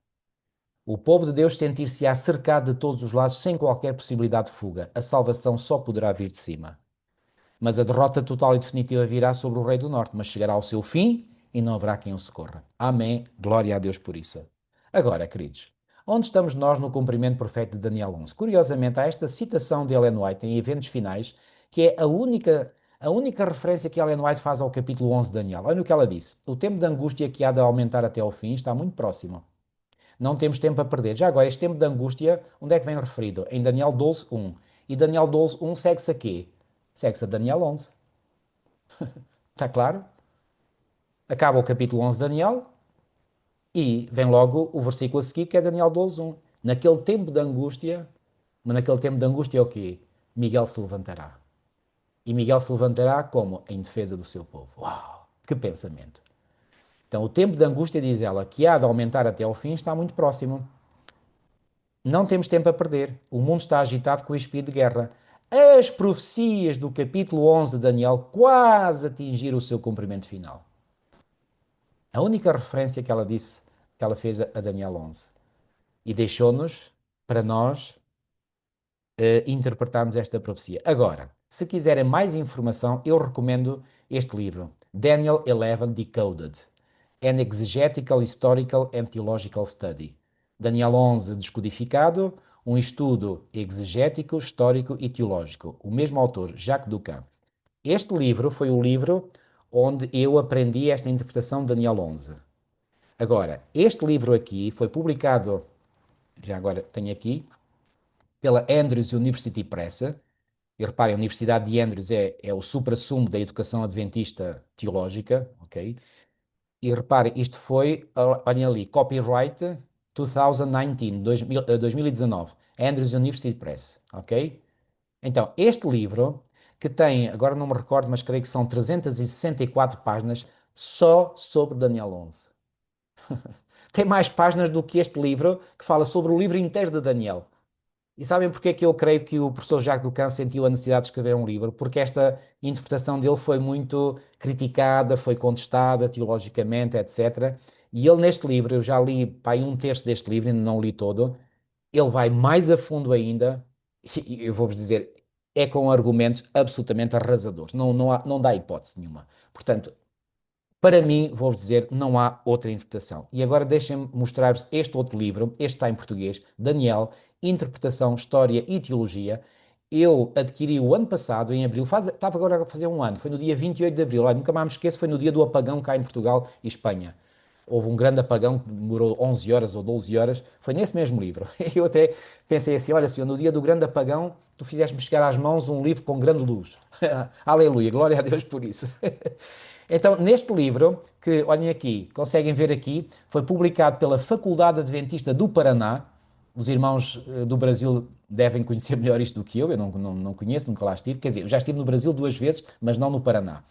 O povo de Deus sentir-se-á cercado de todos os lados sem qualquer possibilidade de fuga. A salvação só poderá vir de cima. Mas a derrota total e definitiva virá sobre o Rei do Norte, mas chegará ao seu fim e não haverá quem o socorra. Amém. Glória a Deus por isso. Agora, queridos, onde estamos nós no cumprimento perfeito de Daniel 11? Curiosamente, há esta citação de Ellen White em Eventos Finais, que é a única referência que Ellen White faz ao capítulo 11 de Daniel. Olha o que ela disse. O tempo de angústia que há de aumentar até ao fim está muito próximo. Não temos tempo a perder. Já agora, este tempo de angústia, onde é que vem referido? Em Daniel 12:1. E Daniel 12:1 segue-se a quê? Segue-se a Daniel 11. Está claro? Acaba o capítulo 11 de Daniel e vem logo o versículo a seguir, que é Daniel 12:1. Naquele tempo de angústia, mas naquele tempo de angústia é o quê? Miguel se levantará. E Miguel se levantará como? Em defesa do seu povo. Uau! Que pensamento! Então, o tempo de angústia, diz ela, que há de aumentar até ao fim, está muito próximo. Não temos tempo a perder. O mundo está agitado com o espírito de guerra. As profecias do capítulo 11 de Daniel quase atingiram o seu cumprimento final. A única referência que ela disse, que ela fez a Daniel 11. E deixou-nos para nós interpretarmos esta profecia. Agora, se quiserem mais informação, eu recomendo este livro, Daniel 11 Decoded, An Exegetical, Historical and Theological Study. Daniel 11 Descodificado, um estudo exegético, histórico e teológico. O mesmo autor, Jacques Ducan. Este livro foi o livro onde eu aprendi esta interpretação de Daniel 11. Agora, este livro aqui foi publicado, já agora tenho aqui, pela Andrews University Press, E reparem, a Universidade de Andrews é o suprassumo da educação adventista teológica, ok? E reparem, isto foi, olhem ali, copyright 2019, 2019, Andrews University Press, ok? Então, este livro, que tem, agora não me recordo, mas creio que são 364 páginas só sobre Daniel 11. Tem mais páginas do que este livro, que fala sobre o livro inteiro de Daniel. E sabem porque é que eu creio que o professor Jacques Ducan sentiu a necessidade de escrever um livro? Porque esta interpretação dele foi muito criticada, foi contestada teologicamente, etc. E ele neste livro, eu já li pá, aí um terço deste livro, ainda não li todo, ele vai mais a fundo ainda, e eu vou-vos dizer, é com argumentos absolutamente arrasadores, não dá hipótese nenhuma. Portanto, para mim, vou-vos dizer, não há outra interpretação. E agora deixem-me mostrar-vos este outro livro, este está em português, Daniel, Interpretação, História e Teologia. Eu adquiri o ano passado, em abril, estava agora a fazer um ano, foi no dia 28 de abril, olha, nunca mais me esqueço, foi no dia do apagão cá em Portugal e Espanha. Houve um grande apagão que demorou 11 horas ou 12 horas, foi nesse mesmo livro. Eu até pensei assim, olha senhor, no dia do grande apagão, tu fizeste-me chegar às mãos um livro com grande luz. Aleluia, glória a Deus por isso. Então, neste livro, que olhem aqui, conseguem ver aqui, foi publicado pela Faculdade Adventista do Paraná. Os irmãos do Brasil devem conhecer melhor isto do que eu não conheço, nunca lá estive. Quer dizer, eu já estive no Brasil 2 vezes, mas não no Paraná.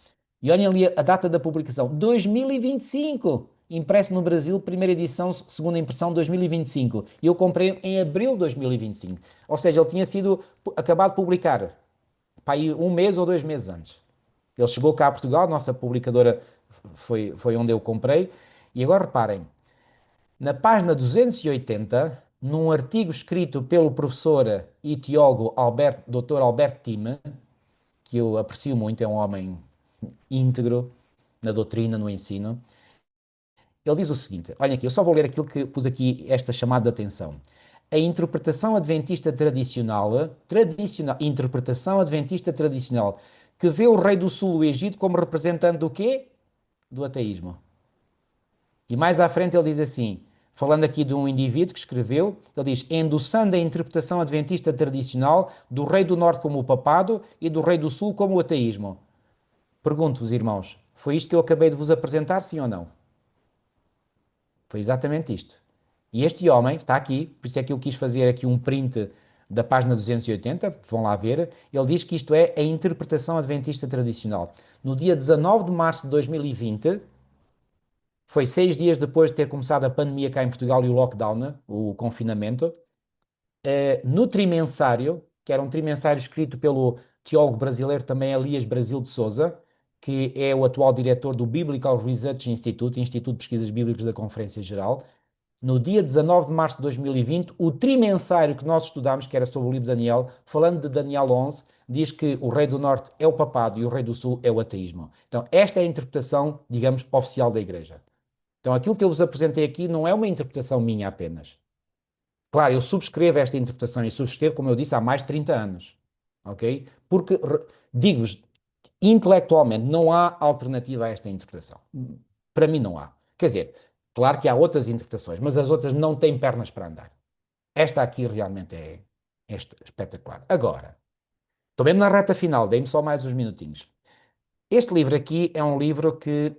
E olhem ali a data da publicação, 2025, impresso no Brasil, primeira edição, segunda impressão, 2025. E eu comprei em abril de 2025. Ou seja, ele tinha sido acabado de publicar, para aí um mês ou 2 meses antes. Ele chegou cá a Portugal, nossa publicadora foi onde eu comprei. E agora reparem, na página 280, num artigo escrito pelo professor e teólogo Dr. Alberto Time, que eu aprecio muito, é um homem íntegro na doutrina, no ensino, ele diz o seguinte: olhem aqui, eu só vou ler aquilo que pus aqui, esta chamada de atenção. A interpretação adventista interpretação adventista tradicional, que vê o rei do sul do Egito como representante do quê? Do ateísmo. E mais à frente ele diz assim, falando aqui de um indivíduo que escreveu, ele diz, endossando a interpretação adventista tradicional do rei do norte como o papado e do rei do sul como o ateísmo. Pergunto-vos, irmãos, foi isto que eu acabei de vos apresentar, sim ou não? Foi exatamente isto. E este homem está aqui, por isso é que eu quis fazer aqui um print da página 280, vão lá ver, ele diz que isto é a interpretação adventista tradicional. No dia 19 de março de 2020, foi 6 dias depois de ter começado a pandemia cá em Portugal e o lockdown, o confinamento, no trimensário, que era um trimensário escrito pelo teólogo brasileiro também Elias Brasil de Souza, que é o atual diretor do Biblical Research Institute, Instituto de Pesquisas Bíblicas da Conferência Geral. No dia 19 de março de 2020, o trimensário que nós estudámos, que era sobre o livro de Daniel, falando de Daniel 11, diz que o rei do norte é o papado e o rei do sul é o ateísmo. Então, esta é a interpretação, digamos, oficial da Igreja. Então, aquilo que eu vos apresentei aqui não é uma interpretação minha apenas. Claro, eu subscrevo esta interpretação e subscrevo, como eu disse, há mais de 30 anos. Ok? Porque, digo-vos, intelectualmente não há alternativa a esta interpretação. Para mim não há. Quer dizer, claro que há outras interpretações, mas as outras não têm pernas para andar. Esta aqui realmente é espetacular. Agora, estou mesmo na reta final, dei-me só mais uns minutinhos. Este livro aqui é um livro que...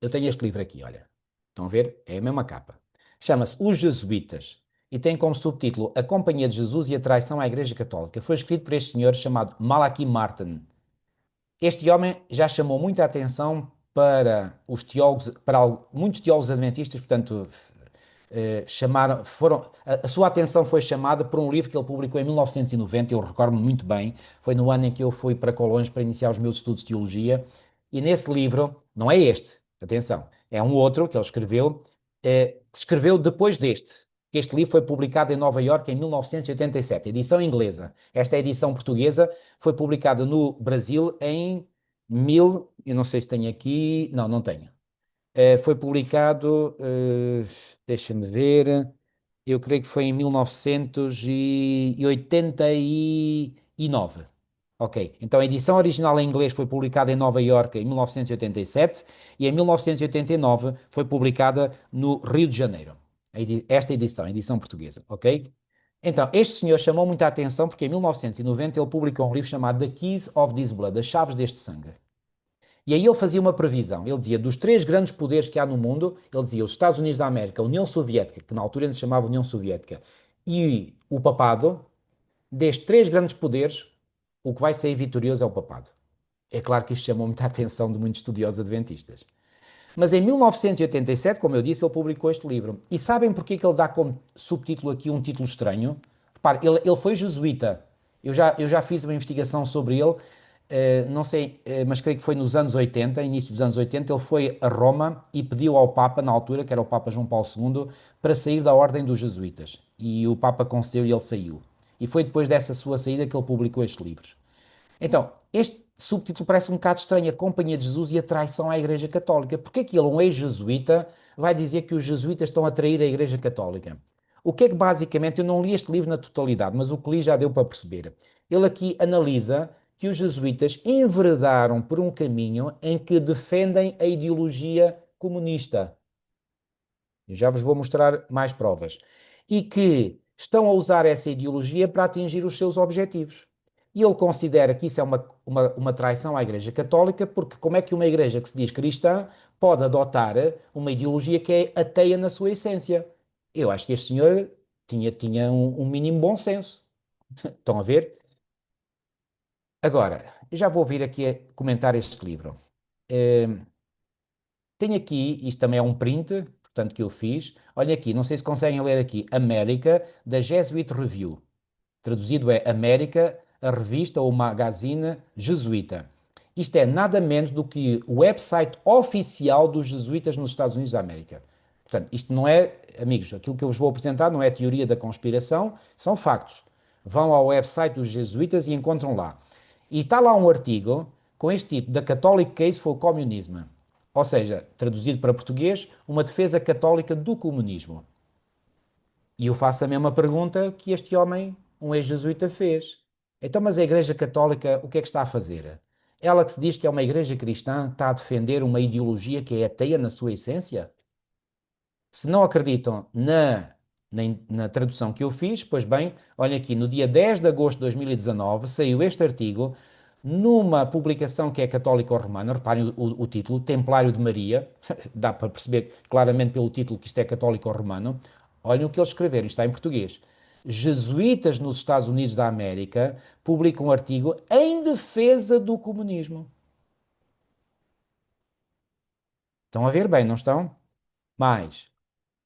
Eu tenho este livro aqui, olha. Estão a ver? É a mesma capa. Chama-se Os Jesuítas e tem como subtítulo A Companhia de Jesus e a Traição à Igreja Católica. Foi escrito por este senhor chamado Malachi Martin. Este homem já chamou muita atenção para os teólogos, muitos teólogos adventistas, portanto, a sua atenção foi chamada por um livro que ele publicou em 1990, eu recordo-me muito bem, foi no ano em que eu fui para Colões para iniciar os meus estudos de teologia, e nesse livro, não é este, atenção, é um outro que ele escreveu, que escreveu depois deste. Este livro foi publicado em Nova Iorque em 1987, edição inglesa. Esta edição portuguesa foi publicada no Brasil em eu não sei se tenho aqui, não tenho. Foi publicado, deixa-me ver, eu creio que foi em 1989. Ok, então a edição original em inglês foi publicada em Nova Iorque em 1987 e em 1989 foi publicada no Rio de Janeiro. Esta edição, a edição portuguesa, ok? Então, este senhor chamou muita atenção porque em 1990 ele publicou um livro chamado The Keys of This Blood, As Chaves deste Sangue. E aí ele fazia uma previsão. Ele dizia, dos três grandes poderes que há no mundo, ele dizia os Estados Unidos da América, a União Soviética, que na altura ainda se chamava União Soviética, e o papado, destes três grandes poderes, o que vai sair vitorioso é o papado. É claro que isto chamou muita atenção de muitos estudiosos adventistas. Mas em 1987, como eu disse, ele publicou este livro. E sabem porquê que ele dá como subtítulo aqui um título estranho? Repare, ele foi jesuíta. Eu já fiz uma investigação sobre ele, não sei, mas creio que foi nos anos 80, início dos anos 80, ele foi a Roma e pediu ao Papa, na altura, que era o Papa João Paulo II, para sair da ordem dos jesuítas. E o Papa concedeu e ele saiu. E foi depois dessa sua saída que ele publicou estes livros. Então, este subtítulo parece um bocado estranho, a Companhia de Jesus e a traição à Igreja Católica. Porque é que ele, um ex-jesuíta, vai dizer que os jesuítas estão a trair a Igreja Católica? O que é que basicamente, eu não li este livro na totalidade, mas o que li já deu para perceber. Ele aqui analisa que os jesuítas enveredaram por um caminho em que defendem a ideologia comunista. Eu já vos vou mostrar mais provas. E que estão a usar essa ideologia para atingir os seus objetivos. E ele considera que isso é uma traição à Igreja Católica, porque como é que uma igreja que se diz cristã pode adotar uma ideologia que é ateia na sua essência? Eu acho que este senhor tinha um mínimo bom senso. Estão a ver? Agora, eu já vou vir aqui a comentar este livro. Tenho aqui, isto também é um print, portanto, que eu fiz. Olha aqui, não sei se conseguem ler aqui, América, da Jesuit Review. Traduzido é América, a revista ou magazine jesuíta. Isto é nada menos do que o website oficial dos jesuítas nos Estados Unidos da América. Portanto, isto não é, amigos, aquilo que eu vos vou apresentar não é teoria da conspiração, são factos. Vão ao website dos jesuítas e encontram lá. E está lá um artigo com este título, The Catholic Case for Communism. Ou seja, traduzido para português, uma defesa católica do comunismo. E eu faço a mesma pergunta que este homem, um ex-jesuíta, fez. Então, mas a Igreja Católica, o que é que está a fazer? Ela que se diz que é uma igreja cristã, está a defender uma ideologia que é ateia na sua essência? Se não acreditam na tradução que eu fiz, pois bem, olha aqui, no dia 10 de agosto de 2019 saiu este artigo numa publicação que é católico-romana, reparem o título, Templário de Maria, dá para perceber claramente pelo título que isto é católico-romano. Olhem o que eles escreveram, isto está em português. Jesuítas nos Estados Unidos da América publicam um artigo em defesa do comunismo. Estão a ver bem, não estão? Mais.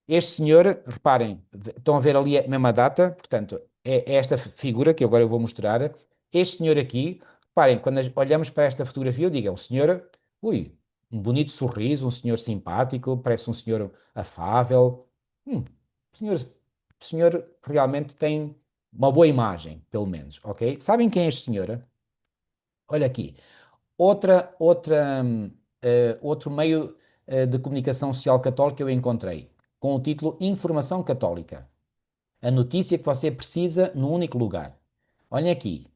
Este senhor, reparem, estão a ver ali a mesma data, portanto, é esta figura que agora eu vou mostrar. Este senhor aqui, reparem, quando olhamos para esta fotografia, eu digo, é um senhor, ui, um bonito sorriso, um senhor simpático, parece um senhor afável. O senhor realmente tem uma boa imagem, pelo menos, ok? Sabem quem é este senhor? Olha aqui, outro meio de comunicação social católica que eu encontrei, com o título Informação Católica. A notícia que você precisa num único lugar. Olhem aqui.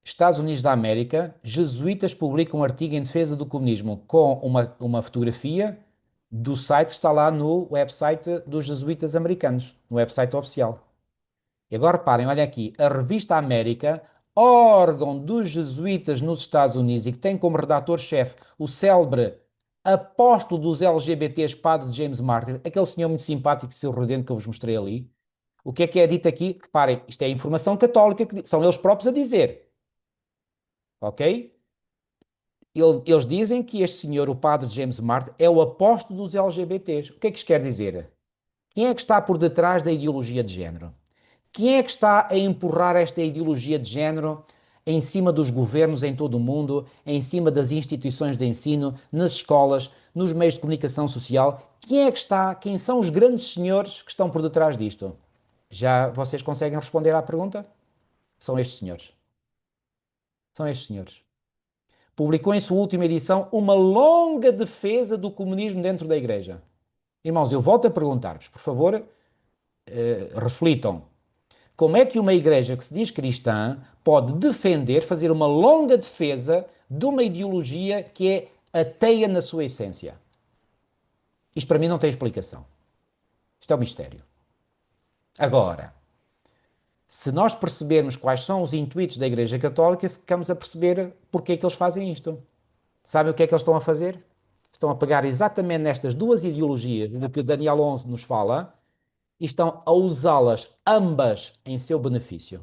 Estados Unidos da América, jesuítas publicam um artigo em defesa do comunismo com uma fotografia do site que está lá no website dos jesuítas americanos, no website oficial. E agora reparem, olha aqui, a revista América, órgão dos jesuítas nos Estados Unidos e que tem como redator-chefe o célebre apóstolo dos LGBTs, padre James Martin, aquele senhor muito simpático e sorridente que eu vos mostrei ali. O que é dito aqui? Reparem, isto é informação católica, que são eles próprios a dizer. Ok? Eles dizem que este senhor, o padre James Martin, é o apóstolo dos LGBTs. O que é que isto quer dizer? Quem é que está por detrás da ideologia de género? Quem é que está a empurrar esta ideologia de género em cima dos governos em todo o mundo, em cima das instituições de ensino, nas escolas, nos meios de comunicação social? Quem são os grandes senhores que estão por detrás disto? Já vocês conseguem responder à pergunta? São estes senhores. São estes senhores. Publicou em sua última edição uma longa defesa do comunismo dentro da Igreja. Irmãos, eu volto a perguntar-vos, por favor, reflitam. Como é que uma igreja que se diz cristã pode defender, fazer uma longa defesa de uma ideologia que é ateia na sua essência? Isto para mim não tem explicação. Isto é um mistério. Agora, Se nós percebermos quais são os intuitos da Igreja Católica, ficamos a perceber porque é que eles fazem isto. Sabem o que é que eles estão a fazer? Estão a pegar exatamente nestas duas ideologias de que Daniel 11 nos fala e estão a usá-las ambas em seu benefício.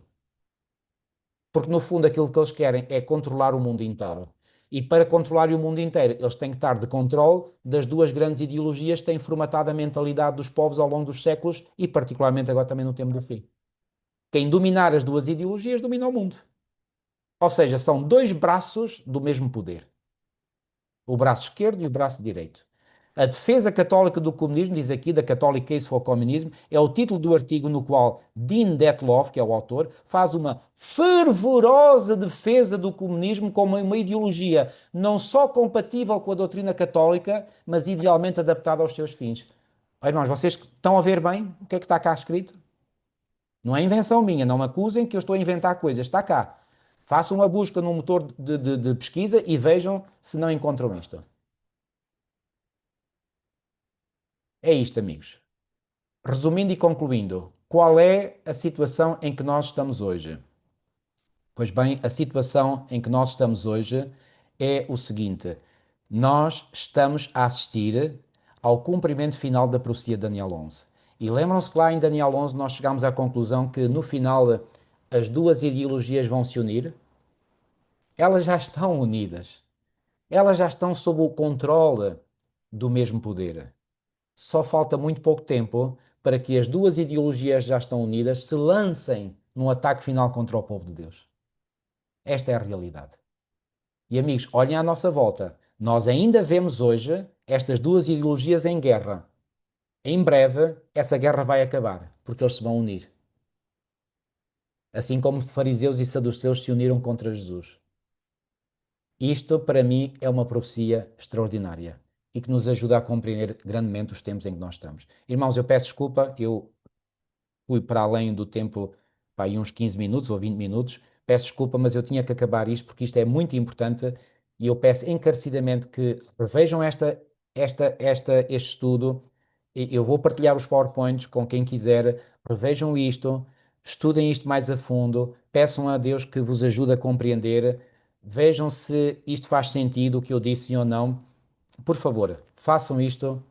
Porque no fundo aquilo que eles querem é controlar o mundo inteiro. E para controlar o mundo inteiro, eles têm que estar de controle das duas grandes ideologias que têm formatado a mentalidade dos povos ao longo dos séculos e particularmente agora também no tempo do fim. Quem dominar as duas ideologias domina o mundo. Ou seja, são dois braços do mesmo poder. O braço esquerdo e o braço direito. A defesa católica do comunismo, diz aqui, da Catholic Case for Communism, é o título do artigo no qual Dean Detloff, que é o autor, faz uma fervorosa defesa do comunismo como uma ideologia não só compatível com a doutrina católica, mas idealmente adaptada aos seus fins. Irmãos, vocês estão a ver bem o que é que está cá escrito? Não é invenção minha, não me acusem que eu estou a inventar coisas, está cá. Façam uma busca no motor de pesquisa e vejam se não encontram isto. É isto, amigos. Resumindo e concluindo, qual é a situação em que nós estamos hoje? Pois bem, a situação em que nós estamos hoje é o seguinte: nós estamos a assistir ao cumprimento final da profecia de Daniel 11. E lembram-se que lá em Daniel 11 nós chegámos à conclusão que no final as duas ideologias vão se unir? Elas já estão unidas. Elas já estão sob o controle do mesmo poder. Só falta muito pouco tempo para que as duas ideologias já estão unidas se lancem num ataque final contra o povo de Deus. Esta é a realidade. E amigos, olhem à nossa volta. Nós ainda vemos hoje estas duas ideologias em guerra. Em breve, essa guerra vai acabar, porque eles se vão unir. Assim como fariseus e saduceus se uniram contra Jesus. Isto, para mim, é uma profecia extraordinária e que nos ajuda a compreender grandemente os tempos em que nós estamos. Irmãos, eu peço desculpa, eu fui para além do tempo, pá, aí uns 15 minutos ou 20 minutos. Peço desculpa, mas eu tinha que acabar isto porque isto é muito importante e eu peço encarecidamente que revejam este estudo. Eu vou partilhar os PowerPoints com quem quiser, revejam isto, estudem isto mais a fundo, peçam a Deus que vos ajude a compreender, vejam se isto faz sentido, o que eu disse sim ou não. Por favor, façam isto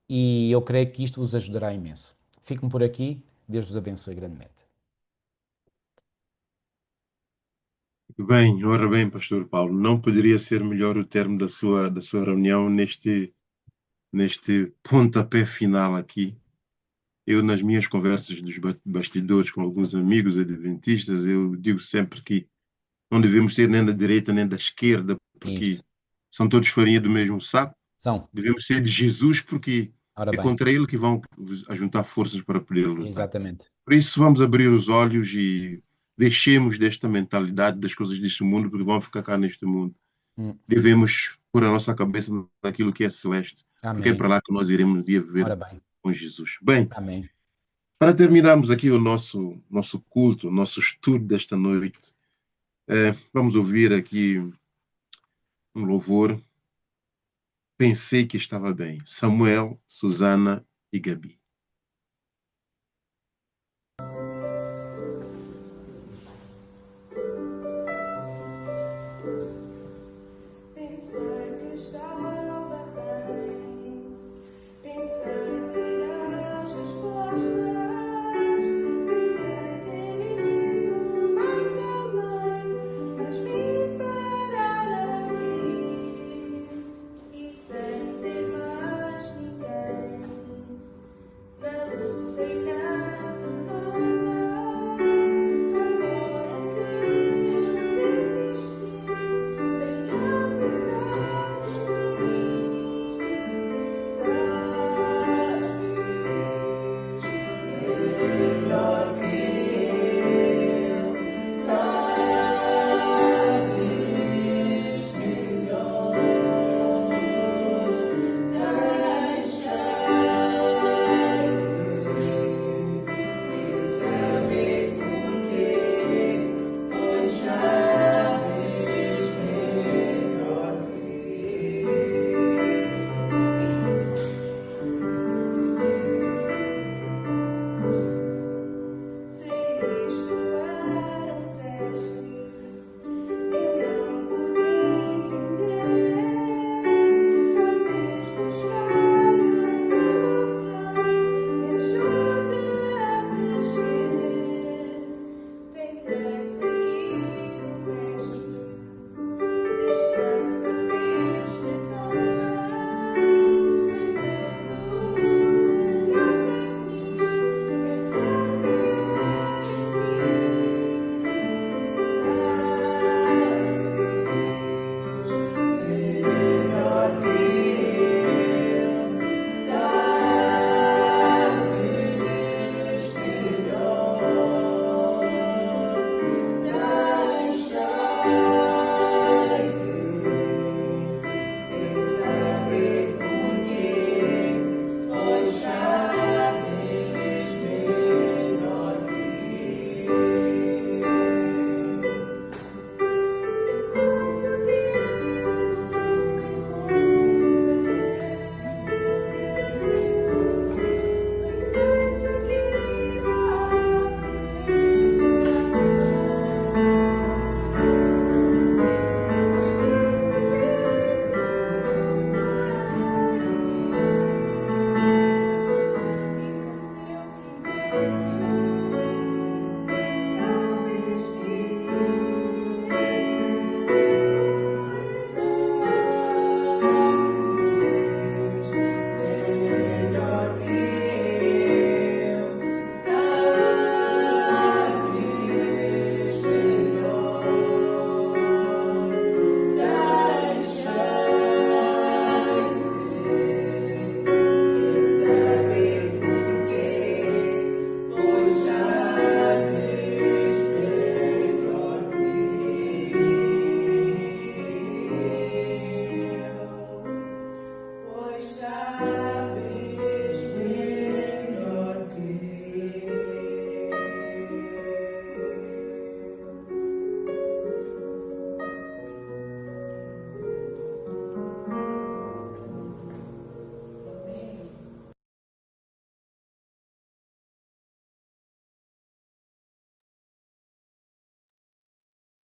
e eu creio que isto vos ajudará imenso. Fiquem por aqui. Deus vos abençoe grandemente. Bem, ora bem, Pastor Paulo, não poderia ser melhor o termo da sua reunião neste pontapé final aqui. Eu, nas minhas conversas dos bastidores com alguns amigos adventistas, eu digo sempre que não devemos ser nem da direita nem da esquerda, porque Isso. são todos farinha do mesmo saco. São. Devemos ser de Jesus, porque Ora é bem. contra ele que vão ajuntar forças para poder lutar. Exatamente. Por isso, vamos abrir os olhos e deixemos desta mentalidade das coisas deste mundo, porque vão ficar cá neste mundo. Hum. Devemos pôr a nossa cabeça naquilo que é celeste, porque é Amém. para lá que nós iremos um dia viver Ora bem. com Jesus. Bem, Amém. para terminarmos aqui o nosso culto, o nosso estudo desta noite, vamos ouvir aqui um louvor. Pensei que estava bem. Samuel, Susana e Gabi. Pensei que estava bem, pensei ter as respostas, pensei ter ido mais além, mas vim parar aqui e sem ter mais ninguém.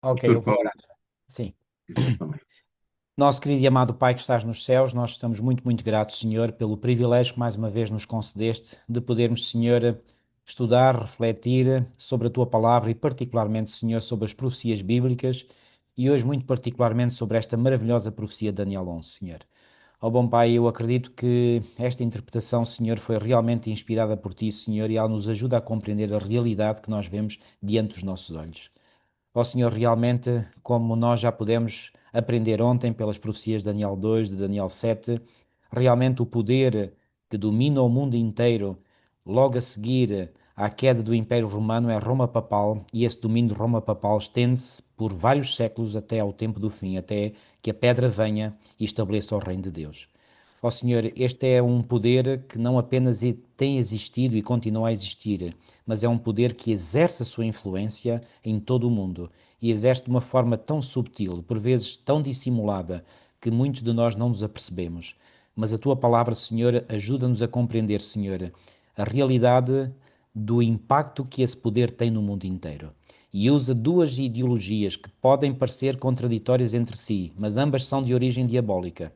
Ok, Pastor eu vou Paulo, orar. Sim. exatamente. Nosso querido e amado Pai que estás nos céus, nós estamos muito, muito gratos, Senhor, pelo privilégio que mais uma vez nos concedeste de podermos, Senhor, estudar, refletir sobre a Tua palavra e particularmente, Senhor, sobre as profecias bíblicas e hoje muito particularmente sobre esta maravilhosa profecia de Daniel 11, Senhor. Ó bom Pai, eu acredito que esta interpretação, Senhor, foi realmente inspirada por Ti, Senhor, e ela nos ajuda a compreender a realidade que nós vemos diante dos nossos olhos. Ó Senhor, realmente, como nós já pudemos aprender ontem pelas profecias de Daniel 2, de Daniel 7, realmente o poder que domina o mundo inteiro, logo a seguir à queda do Império Romano, é Roma Papal, e esse domínio de Roma Papal estende-se por vários séculos até ao tempo do fim, até que a pedra venha e estabeleça o reino de Deus. Ó Senhor, este é um poder que não apenas tem existido e continua a existir, mas é um poder que exerce a sua influência em todo o mundo e exerce de uma forma tão subtil, por vezes tão dissimulada, que muitos de nós não nos apercebemos. Mas a tua palavra, Senhor, ajuda-nos a compreender, Senhor, a realidade do impacto que esse poder tem no mundo inteiro. E usa duas ideologias que podem parecer contraditórias entre si, mas ambas são de origem diabólica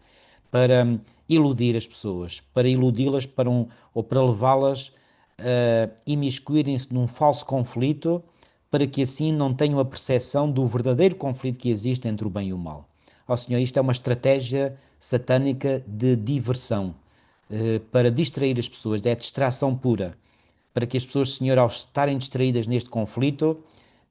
para iludir as pessoas, para iludi-las ou para levá-las a imiscuírem-se num falso conflito, para que assim não tenham a percepção do verdadeiro conflito que existe entre o bem e o mal. Ó Senhor, isto é uma estratégia satânica de diversão, para distrair as pessoas, é distração pura, para que as pessoas, Senhor, ao estarem distraídas neste conflito,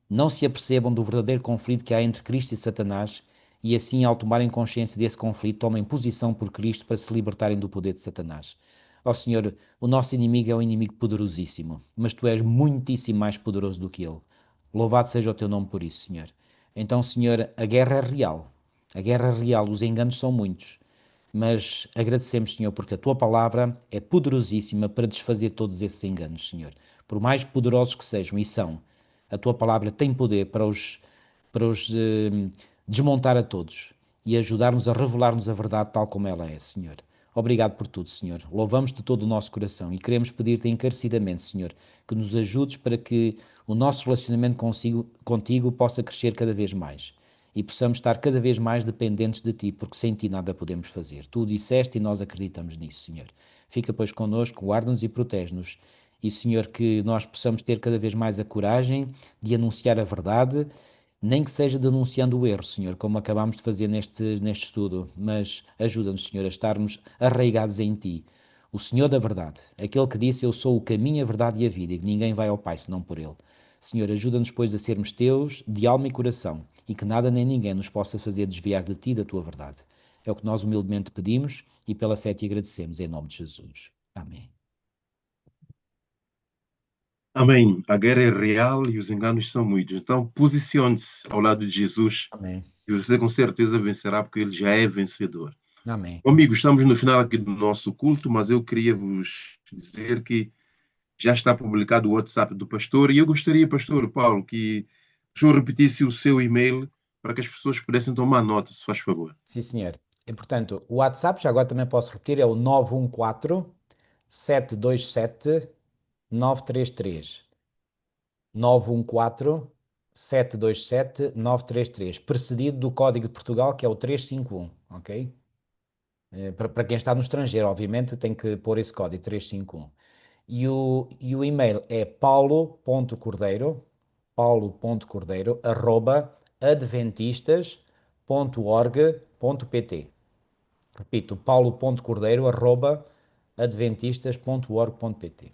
não se apercebam do verdadeiro conflito que há entre Cristo e Satanás e assim, ao tomarem consciência desse conflito, tomem posição por Cristo para se libertarem do poder de Satanás. Ó Senhor, o nosso inimigo é um inimigo poderosíssimo, mas Tu és muitíssimo mais poderoso do que ele. Louvado seja o Teu nome por isso, Senhor. Então, Senhor, a guerra é real. A guerra é real, os enganos são muitos. Mas agradecemos, Senhor, porque a Tua palavra é poderosíssima para desfazer todos esses enganos, Senhor. Por mais poderosos que sejam, e são, a Tua palavra tem poder para os desmontar a todos e ajudar-nos a revelar-nos a verdade tal como ela é, Senhor. Obrigado por tudo, Senhor. Louvamos de todo o nosso coração e queremos pedir-te encarecidamente, Senhor, que nos ajudes para que o nosso relacionamento contigo possa crescer cada vez mais e possamos estar cada vez mais dependentes de Ti, porque sem Ti nada podemos fazer. Tu o disseste e nós acreditamos nisso, Senhor. Fica, pois, connosco, guarda-nos e protege-nos. E, Senhor, que nós possamos ter cada vez mais a coragem de anunciar a verdade, nem que seja denunciando o erro, Senhor, como acabámos de fazer neste estudo, mas ajuda-nos, Senhor, a estarmos arraigados em Ti. O Senhor da verdade, aquele que disse: Eu sou o caminho, a verdade e a vida, e que ninguém vai ao Pai senão por Ele. Senhor, ajuda-nos, pois, a sermos Teus de alma e coração, e que nada nem ninguém nos possa fazer desviar de Ti e da Tua verdade. É o que nós humildemente pedimos e pela fé Te agradecemos, em nome de Jesus. Amém. Amém. A guerra é real e os enganos são muitos. Então, posicione-se ao lado de Jesus Amém. e você com certeza vencerá, porque ele já é vencedor. Amém. Amigos, estamos no final aqui do nosso culto, mas eu queria vos dizer que já está publicado o WhatsApp do pastor e eu gostaria, pastor Paulo, que o senhor repetisse o seu e-mail para que as pessoas pudessem tomar nota, se faz favor. Sim, senhor. E, portanto, o WhatsApp, já agora também posso repetir, é o 914 727 933. 914 727 933, precedido do código de Portugal, que é o 351, ok? Para quem está no estrangeiro, obviamente, tem que pôr esse código 351. E o e-mail é paulo.cordeiro@adventistas.org.pt. Repito, paulo.cordeiro@adventistas.org.pt.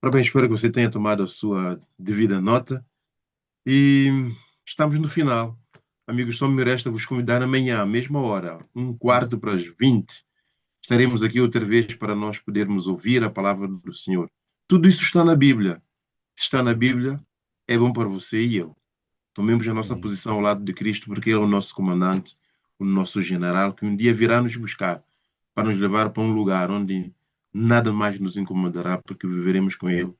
Ora bem, espero que você tenha tomado a sua devida nota e estamos no final. Amigos, só me resta vos convidar amanhã, à mesma hora, um quarto para as 20. Estaremos aqui outra vez para nós podermos ouvir a palavra do Senhor. Tudo isso está na Bíblia. Se está na Bíblia, é bom para você e eu. Tomemos a nossa Amém. posição ao lado de Cristo, porque Ele é o nosso comandante, o nosso general, que um dia virá nos buscar para nos levar para um lugar onde nada mais nos incomodará, porque viveremos com Ele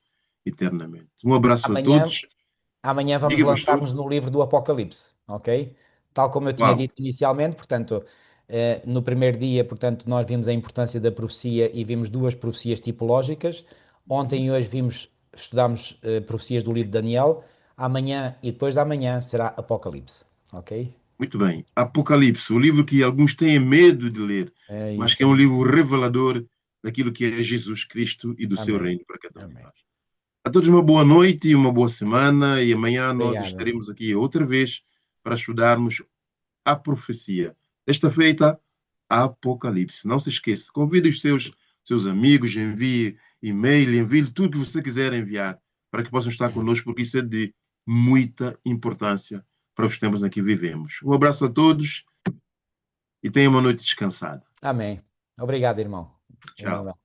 eternamente. Um abraço a Amanhã, todos. amanhã vamos Diga, pastor. lançar-nos no livro do Apocalipse, ok? Tal como eu tinha Uau. dito inicialmente, portanto, no primeiro dia, portanto, nós vimos a importância da profecia e vimos duas profecias tipológicas. Ontem e hoje estudámos profecias do livro de Daniel. Amanhã e depois da manhã será Apocalipse, ok? Muito bem. Apocalipse, o livro que alguns têm medo de ler, É mas que isso. é um livro revelador daquilo que é Jesus Cristo e do seu Amém. reino para cada um de Amém. nós. A todos uma boa noite e uma boa semana, e amanhã nós Obrigado. estaremos aqui outra vez para estudarmos a profecia. Desta feita, Apocalipse. Não se esqueça, convide os seus amigos, envie e-mail, envie tudo que você quiser enviar para que possam estar conosco, porque isso é de muita importância para os tempos em que vivemos. Um abraço a todos e tenham uma noite descansada. Amém. Obrigado, irmão. Tchau. Irmão.